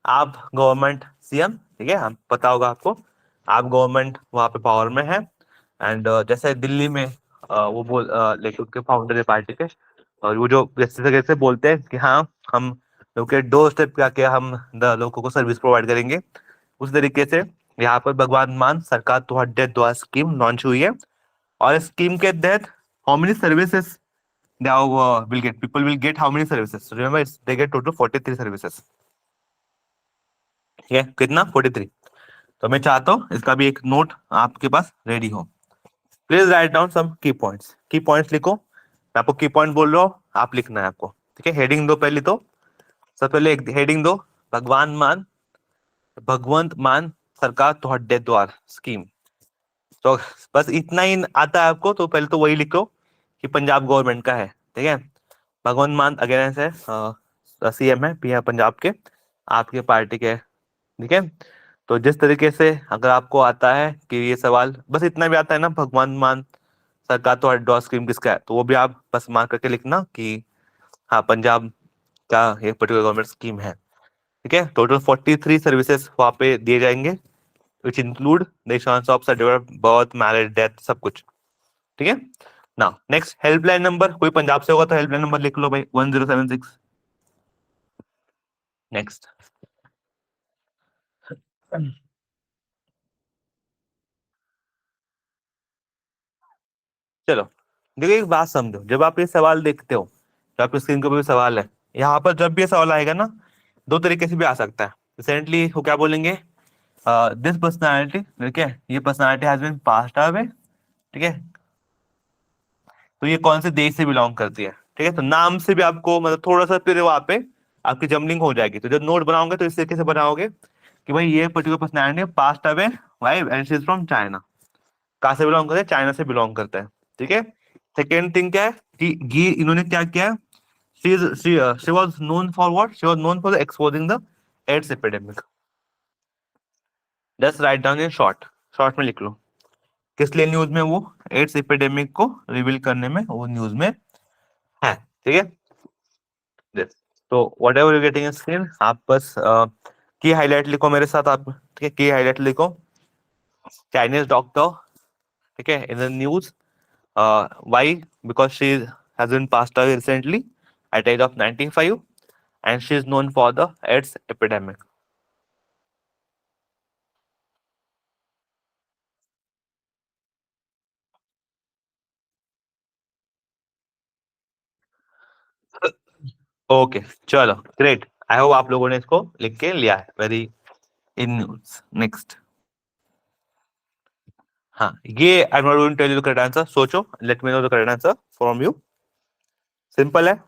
आप गवर्नमेंट CM। ठीक है, हम पता होगा आपको, आप गवर्नमेंट वहाँ पे पावर में है। एंड जैसे दिल्ली में वो बोल लाइक उनके फाउंडर है पार्टी के, और वो जो जैसे तरीके से बोलते हैं कि हाँ हम लोग के डोर स्टेप पे आके हम लोगों को सर्विस प्रोवाइड करेंगे, उस तरीके से यहाँ पर भगवान मान सरकार तुहाड़े द्वार स्कीम लॉन्च हुई है। और इस स्कीम के तहत how many services now will get, people will get how many services? So remember it's, they get total 43 services। ठीक है, कितना 43। तो मैं चाहता हूँ इसका भी एक नोट आपके पास रेडी हो। प्लीज राइट डाउन सम की पॉइंट्स, की पॉइंट्स लिखो। मैं आपको की पॉइंट बोल रहा हूँ, आप लिखना है आपको। ठीक है, हेडिंग दो पहले तो, सबसे पहले एक हेडिंग दो, भगवान मान, भगवंत मान सरकार तुहाड़े द्वार स्कीम। तो बस इतना ही आता है आपको, तो पहले तो वही लिखो कि पंजाब गवर्नमेंट का है। ठीक है, भगवंत मान अगेंस्ट है, CM है PM पंजाब के, आपके पार्टी के। ठीक है, तो जिस तरीके से अगर आपको आता है कि ये सवाल बस इतना भी आता है ना, भगवान मान सरकार तो डॉ स्कीम किसका है, तो वो भी आप बस मार्क करके लिखना कि हाँ पंजाब का ये पर्टिकुलर गवर्नमेंट स्कीम है। ठीक है, टोटल 43 सर्विसेज वहाँ पे दिए जाएंगे, which include the insurance of certificate birth, marriage, death, सब कुछ। ठीक है, नाउ नेक्स्ट हेल्पलाइन नंबर, कोई पंजाब से होगा तो हेल्पलाइन नंबर लिख लो भाई, 1076। नेक्स्ट, चलो देखो एक बात समझो, जब आप ये सवाल देखते हो, जब आपकी स्क्रीन के ऊपर भी सवाल है, यहाँ पर जब भी ये सवाल आएगा ना, दो तरीके से भी आ सकता है। रिसेंटली वो क्या बोलेंगे, दिस पर्सनालिटी, ठीक है, ये personality has been passed away. ठीक है, तो ये कौन से देश से बिलोंग करती है। ठीक है, तो नाम से भी आपको मतलब थोड़ा सा फिर वहां पे आपकी जमलिंग हो जाएगी। तो जब नोट बनाओगे तो इस तरीके से बनाओगे कि भाई ये particular personality passed away why and she is from China. कहाँ से बिलोंग करते हैं, चाइना से बिलोंग करते हैं। ठीक है, सेकेंड थिंग क्या है कि गी इन्होंने क्या किया, she was known for what, she was known for exposing the AIDS epidemic. Just write down in short, short में लिख लो किस लिए न्यूज में वो एड्स एपिडेमिक को रिवील करने में वो न्यूज में ठीक है। Yes. तो what ever you getting screen, आप बस की हाईलाइट लिखो मेरे साथ आप, ठीक है, की हाईलाइट लिखो। चाइनीज डॉक्टर, ठीक है, in the news, why, because she has been passed away recently at age of 95 and she is known for the AIDS epidemic. Okay, चलो ग्रेट, आई होप आप लोगों ने इसको लिख के लिया है, वेरी इन न्यूज। नेक्स्ट, हाँ, ये I am not going to tell you the correct answer, सोचो, let me know the correct answer from you. Simple है।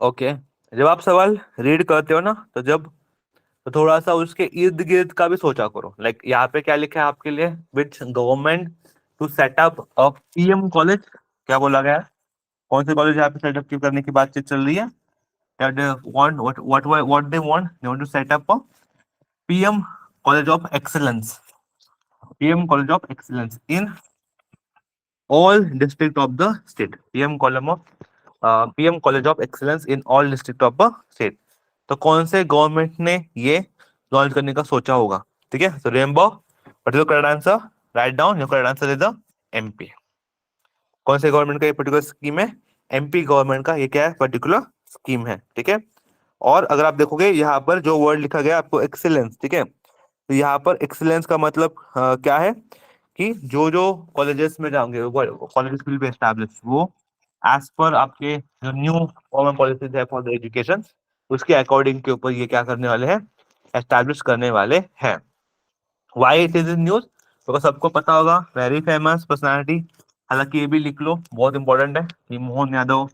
ओके, जब आप सवाल रीड करते हो ना, तो तो थोड़ा सा उसके इर्द गिर्द का भी सोचा करो। लाइक यहाँ पे क्या लिखा है आपके लिए, which government to set up a PM college, क्या बोला गया है, कौन से कॉलेज यहाँ पे सेटअप करने की बातचीत चल रही है। that they want what they want to set up a PM College of Excellence, PM College of Excellence in all district of the state, PM College of Excellence in all district of the state। तो कौन से government ने ये launch करने का सोचा होगा, ठीक है। तो rainbow, what is the correct answer, write down, your correct answer is the MP. कौन से गवर्नमेंट का ये पर्टिकुलर स्कीम है, एमपी गवर्नमेंट का ये क्या है, पर्टिकुलर स्कीम है, ठीक है। और अगर आप देखोगे यहाँ पर जो वर्ड लिखा गया आपको एक्सीलेंस, ठीक है, तो यहाँ पर एक्सीलेंस का मतलब क्या है कि जो जो कॉलेजेस में जाओगे, कॉलेजेस विल बी एस्टैब्लिश, वो एज पर आपके जो न्यू गवर्नमेंट पॉलिसीज है फॉर द एजुकेशन, उसके अकॉर्डिंग के ऊपर ये क्या करने वाले हैं, एस्टैब्लिश करने वाले हैं। Why it is in news, तो सबको पता होगा, वेरी फेमस पर्सनालिटी। हालांकि ये भी लिख लो, बहुत इंपॉर्टेंट है, कि मोहन यादव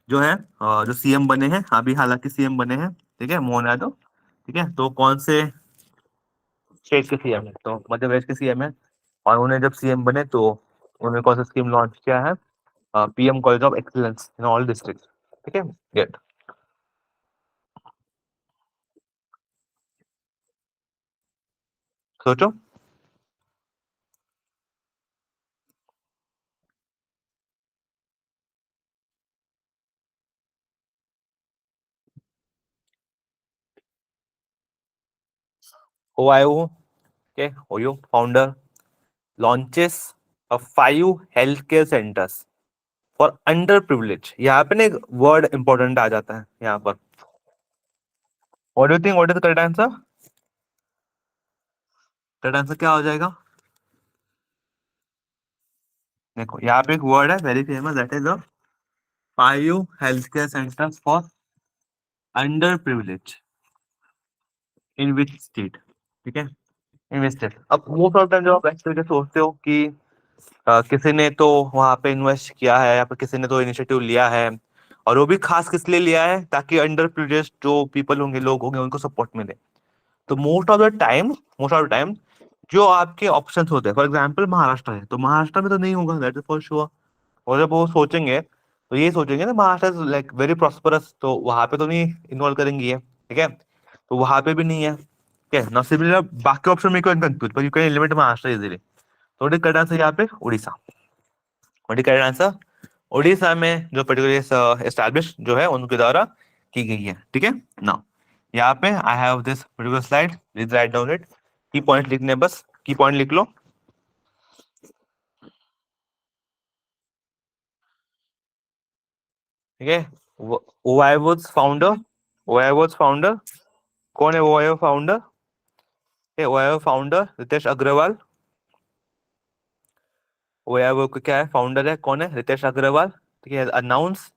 जो है, जो सीएम बने हैं अभी, हालांकि सीएम बने हैं, ठीक है, मोहन यादव, ठीक है। तो कौन से स्टेट के सीएम है, तो मध्य प्रदेश के सीएम है। और उन्हें जब सीएम बने तो उन्होंने कौन सा स्कीम लॉन्च किया है, PM college of excellence in all district, ठीक है, गेट, सोचो। ओआईओ के OYO founder launches of 5 health care centres for under privilege, यहाँ पे ना एक वर्ड इंपॉर्टेंट आ जाता है यहाँ पर। What do you think, what is the correct answer, correct answer क्या हो जाएगा। देखो यहाँ पे एक वर्ड है very famous, that is the 5 health care centres for under privilege in which state, ठीक है, इन विच स्टेट। अब मोस्ट ऑफ टाइम जब आप ऐसे करके सोचते हो कि किसी ने तो वहां पे इन्वेस्ट किया है, या फिर किसी ने तो इनिशिएटिव लिया है, और वो भी खास किस लिए लिया है, ताकि अंडर प्रिविलेज जो पीपल होंगे, लोग होंगे, उनको सपोर्ट मिले। तो मोस्ट ऑफ द टाइम जो आपके ऑप्शंस होते हैं, फॉर एग्जांपल महाराष्ट्र है, तो महाराष्ट्र में तो नहीं होगा, दैट इज फॉर श्योर। और जब वो सोचेंगे तो ये सोचेंगे ना, महाराष्ट्र लाइक वेरी प्रॉस्परस, तो वहां पे तो नहीं इन्वॉल्व करेंगे ये, ठीक है, तो वहां पे भी नहीं है, ठीक है ना। सिमिलर बाकी ऑप्शन में कोई कंफ्यूज, पर you can eliminate Maharashtra easily. तो करेक्ट आंसर यहाँ पे उड़ीसा, करेक्ट आंसर उड़ीसा में जो पर्टिकुलर एस्टैब्लिश जो है उनके द्वारा की गई है, ठीक है ना। यहाँ पे I have this particular slide, please write down it, की पॉइंट लिखने, बस की पॉइंट लिख लो, ठीक है। ओआईओ फाउंडर, ओआईओ फाउंडर कौन है, ओआईओ फाउंडर, ओआईओ फाउंडर रितेश अग्रवाल, ओआईओ का क्या है, फाउंडर है, कौन है, रितेश अग्रवाल, ठीक है। Announce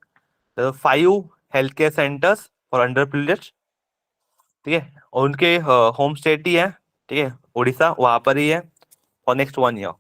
5 health care centres for under privilege, ठीक है, और उनके होम स्टेट ही है, ठीक है, उड़ीसा, वहां पर ही है, फॉर नेक्स्ट 1 ईयर।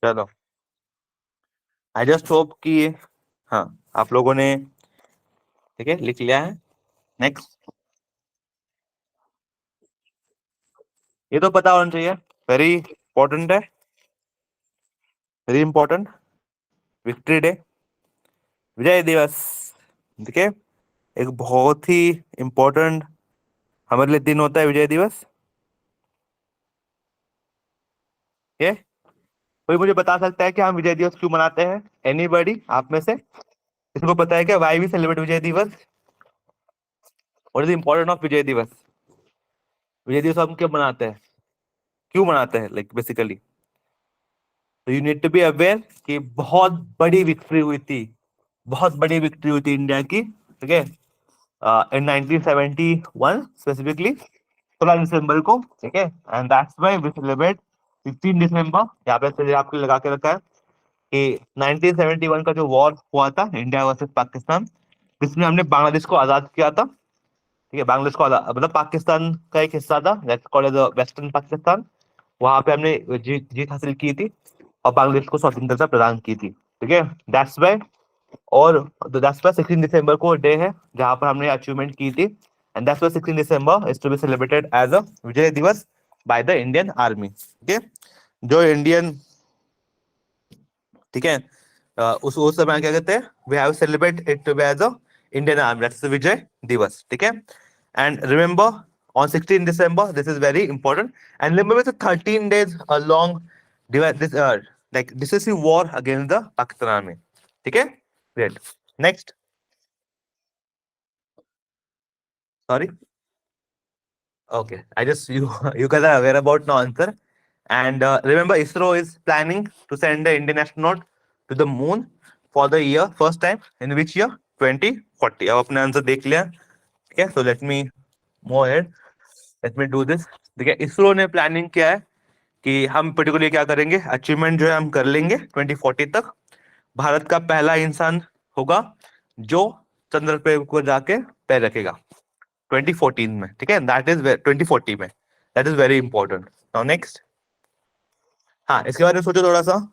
चलो, आई जस्ट होप कि हाँ आप लोगों ने ठीक है लिख लिया है। नेक्स्ट, ये तो पता होना चाहिए, वेरी इंपॉर्टेंट है, वेरी इंपॉर्टेंट। विक्ट्री डे, विजय दिवस, ठीक है, एक बहुत ही इंपॉर्टेंट हमारे लिए दिन होता है विजय दिवस। ये कोई मुझे बता सकता है कि हम विजय दिवस क्यों मनाते हैं? एनीबॉडी आप में से किसी को पता है क्या, why we celebrate Vijay Diwas? What is the important of Vijay Diwas? Vijay दिवस हम क्यों मनाते हैं, क्यों मनाते हैं लाइक बेसिकली? तो you need to be aware कि बहुत बड़ी विक्ट्री हुई थी, बहुत बड़ी विक्ट्री हुई थी इंडिया की, ठीक है, इन 1971 स्पेसिफिकली 16 दिसंबर को, ठीक है। And that's why we celebrate 15 December. यहाँ पे आपको लगा के रखा है कि 1971 का जो वॉर हुआ था इंडिया वर्सेस पाकिस्तान, जिसमें हमने बांग्लादेश को आजाद किया था, ठीक है। बांग्लादेश को मतलब पाकिस्तान का एक हिस्सा था, that's called as western Pakistan. वहां पे हमने जीत जीत हासिल की थी और बांग्लादेश को स्वतंत्रता प्रदान की थी, ठीक है। दैट्स वाई, और दैट्स वाई 16 दिसंबर को डे है जहां पर हमने अचीवमेंट की थी। And that's why 16 December is to be celebrated as a Vijay Diwas by the Indian army, ठीक है। जो इंडियन, ठीक है, उस समय क्या कहते हैं, we have celebrate it to be as a Indian army, that's Vijay Diwas, ठीक है। And remember on 16 December, this is very important. And remember, it's a 13 days a long this like decisive war against the Pakistan army. ठीक है, great. Next, sorry. Okay, I just you you guys are aware about no answer. And remember, ISRO is planning to send the Indian astronaut to the moon for the year first time in which year 2040. अब अपने answer देख लिया, ठीक है। So let me move ahead. Let me do this. ठीक है, इसरो ने planning किया है कि हम पर्टिकुलरली क्या करेंगे, अचीवमेंट जो है हम कर लेंगे 2040 तक। भारत का पहला इंसान होगा जो चंद्र पे को जाके पैर रखेगा 2014 में, ठीक है, दैट इज 2040 में, that is very important. Now next, हाँ इसके बारे में सोचो थोड़ा सा।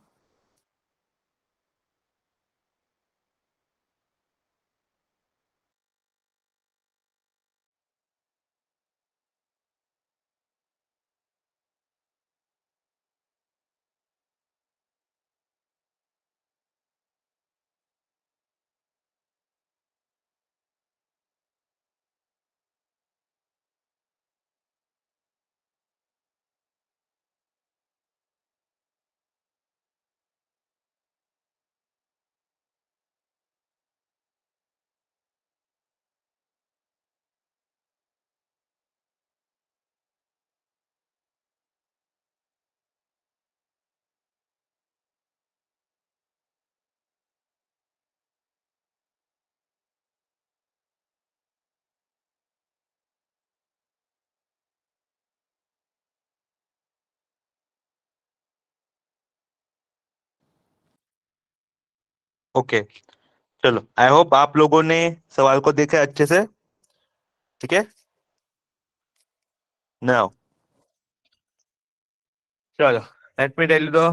ओके, चलो आई होप आप लोगों ने सवाल को देखा है अच्छे से, ठीक है। नाउ चलो, let me tell you the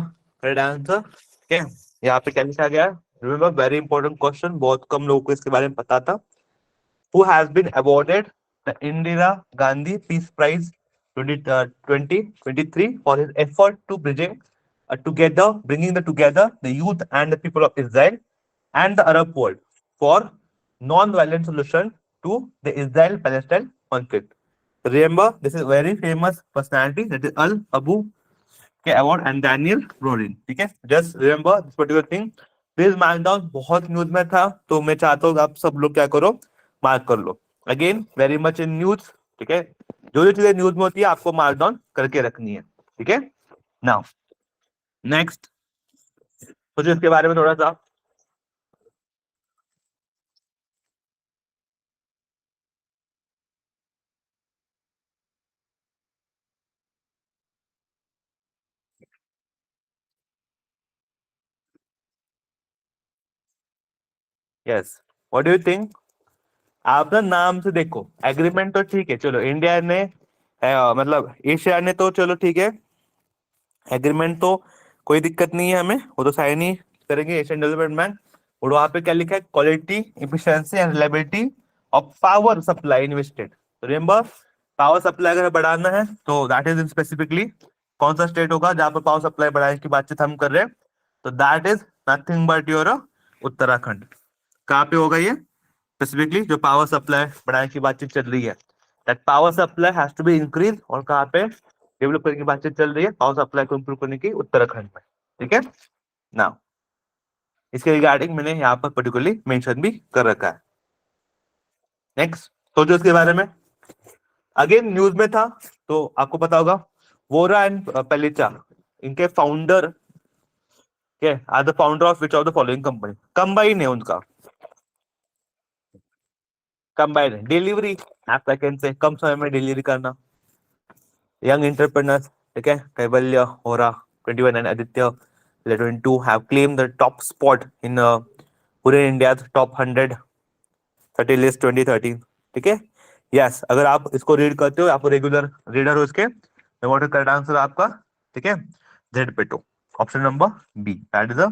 correct answer, ठीक है। यहाँ पे क्या लिखा गया है, रिमेंबर वेरी इंपॉर्टेंट क्वेश्चन, बहुत कम लोगों को इसके बारे में पता था। Who has been awarded the Indira Gandhi Peace Prize 2023 for his effort to bringing the youth and the people of Israel and the Arab world for non-violent solution to the Israel-Palestine conflict. Remember, this is very famous personality, that is Al Abu के award and Daniel Brolin, ठीक है। Just remember this particular thing, please mark down, बहुत news में था तो मैं चाहता हूँ आप सब लोग क्या करो, मार्क कर लो। Again very much in news, ठीक है। जो जो चीजें न्यूज में होती है आपको मार्क डाउन करके रखनी है, ठीक है। नाउ नेक्स्ट, सोचो इसके बारे में थोड़ा सा। Yes, what do you think? आप ना नाम से देखो, एग्रीमेंट तो ठीक है, चलो इंडिया ने मतलब एशिया ने तो चलो ठीक है, एग्रीमेंट तो कोई दिक्कत नहीं है हमें, वो तो साइन ही करेंगे एशियन डेवलपमेंट बैंक। और वहां पे क्या लिखा है, quality efficiency and reliability of power supply invested. Remember, power supply अगर बढ़ाना है तो दैट इज स्पेसिफिकली कौन सा स्टेट होगा जहां पर पावर सप्लाई बढ़ाने की बातचीत हम कर रहे हैं, तो that is nothing but your Uttarakhand. कहाँ पे होगा ये स्पेसिफिकली जो पावर सप्लाई बढ़ाने की बातचीत चल रही है, that power supply has to be increase, और कहाँ पे डेवलप करने की बातचीत चल रही है, पावर सप्लाई को इंप्रूव करने की उत्तराखंड में। ठीक है ना, इसके रिगार्डिंग मैंने यहाँ पर पर्टिकुलरली मेंशन भी कर रखा है। नेक्स्ट सोचो इसके बारे में, अगेन न्यूज में था तो आपको पता होगा, वोरा एंड पेलिचा, इनके फाउंडर के are the founder of which of the following company, combine है उनका, कंबाइन है। डिलीवरी आप कैन से कम समय में डिलीवरी करना, यंग एंटरप्रेन्योर्स, ठीक है, कैवल्य, होरा 21 and Aditya 22 have claimed the top spot in पूरे इंडिया टॉप 100 30 लिस्ट 2013। ठीक है, यस, अगर आप इसको रीड करते हो, आप रेगुलर रीडर हो इसके, तो व्हाट इज करेक्ट आंसर आपका, ठीक है, Zepto, option number B, that is the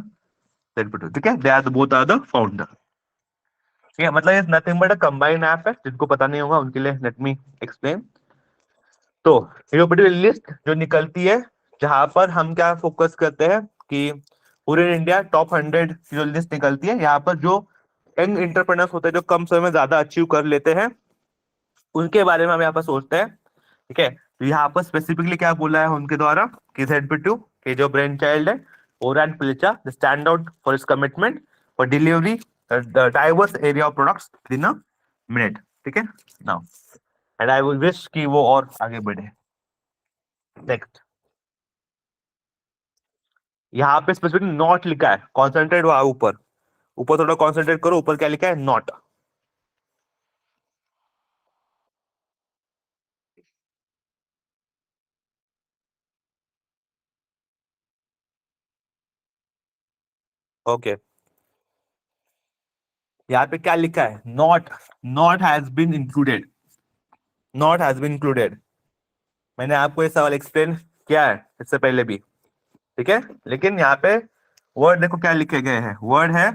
Zepto. ठीक है, they are both are the founder. ठीक है, मतलब ये nothing but a combine app है, जिनको पता नहीं होगा उनके लिए लेट मी एक्सप्लेन। तो ये पर्टिकुलर लिस्ट जो निकलती है, जहां पर हम क्या फोकस करते हैं कि पूरे इंडिया टॉप 100 की जो लिस्ट निकलती है, यहाँ पर जो यंग एंटरप्रेन्योर्स होते हैं जो कम समय में ज्यादा अचीव कर लेते हैं, उनके बारे में हम यहाँ पर सोचते हैं। ठीक है, तो यहाँ पर स्पेसिफिकली क्या बोला है उनके द्वारा कि ZP2 के जो ब्रेन चाइल्ड है, ओरैन पिलिचा, stand out for its commitment for delivery diverse area of products in a minute. ठीक है now, and I will wish कि वो और आगे बढ़े। नेक्स्ट, यहाँ पे स्पेसिफिक नॉट लिखा है, कॉन्सेंट्रेट हुआ ऊपर, ऊपर थोड़ा कॉन्सेंट्रेट करो, ऊपर क्या लिखा है, नॉट। ओके, यहाँ पे क्या लिखा है, not, not has been included, not has been included. मैंने आपको ये सवाल एक्सप्लेन किया है इससे पहले भी, ठीक है, लेकिन यहाँ पे वर्ड देखो क्या लिखे गए हैं, वर्ड है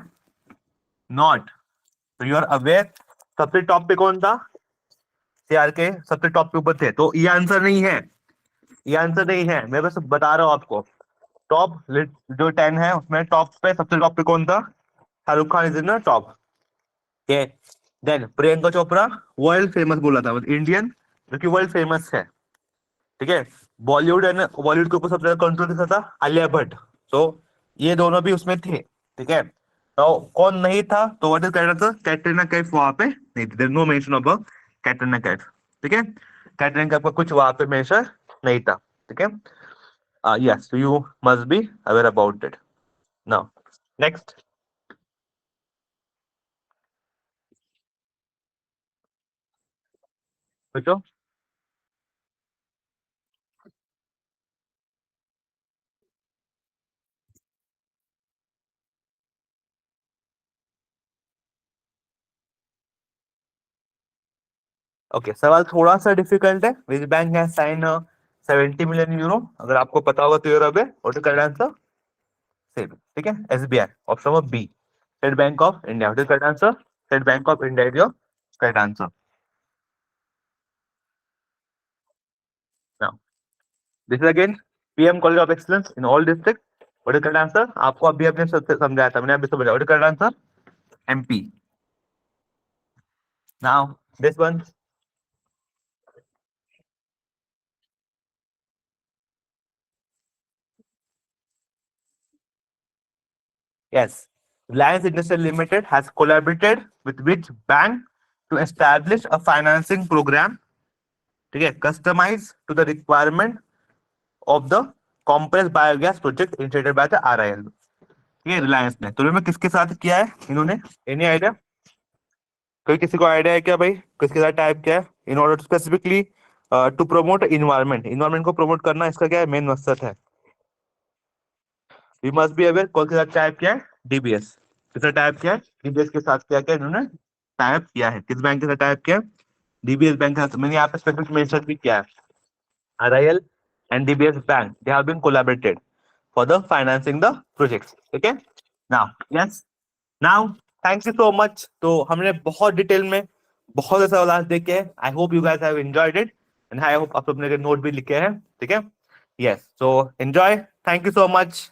नॉट, तो यू आर अवेयर। सबसे टॉप पे कौन था, सीआर के सबसे टॉप पे ऊपर थे, तो ये आंसर नहीं है, ये आंसर नहीं है, मैं बस बता रहा हूँ आपको। टॉप जो 10 है उसमें टॉप पे सबसे टॉप पे कौन था, Shahrukh Khan is in top. Then Priyanka Chopra, world famous बोला था, इंडियन जो कि वर्ल्ड फेमस है। ठीक है, बॉलीवुड एंड बॉलीवुड के ऊपर सबसे ज्यादा कंट्रोल किसका था, आलिया भट्ट। तो ये दोनों भी उसमें थे। ठीक है, तो कौन नहीं था, तो what is correct answer, Katrina Kaif वहां पे नहीं थी, there no mention of Katrina Kaif. ठीक है, कैटरीना कैफ का कुछ वहां पे मेंशन नहीं था। ठीक है, yes, you must be aware about it. Now next, पूछो। ओके, सवाल थोड़ा सा डिफिकल्ट है, which bank has sign 70 million euro, अगर आपको पता होगा तो यूरो है, और करेक्ट आंसर सेम। ठीक है, SBI, option number B, state bank of India, what is correct answer, state bank of India is your correct answer. Now this is again PM college of excellence in all district, what is correct answer, आपको अभी अपने समझाया था मैंने, अभी समझा, what is correct answer, MP। Now this one, yes, Reliance Industrial Limited has collaborated with which bank to establish a financing program, ठीक है, customized to the requirement of the compressed biogas project initiated by the RIL। ये रिलायंस ने, तो में किसके साथ किया है इन्होंने, एनी आइडिया, कोई किसी को आइडिया है क्या भाई, किसके साथ टाइप किया है, in order specifically to promote environment, environment को प्रमोट करना इसका क्या है, मेन मकसद है। वी मस्ट बी अवेयर, कौन के साथ टाइप किया है, DBS के साथ टाइप किया है, DBS के साथ क्या क्या इन्होंने टाइप किया है, किस बैंक के साथ टाइप किया है, DBS बैंक के साथ। मैंने यहाँ पे स्पेसिफिक मेंशन भी किया है, RIL and DBS bank, they have been collaborated for the financing the projects. Okay, now yes, now thank you so much. तो हमने बहुत डिटेल में बहुत ऐसा सवाल देखे. I hope you guys have enjoyed it and I hope आप अपने नोट भी लिखे हैं. ठीक है, yes, so enjoy. Thank you so much.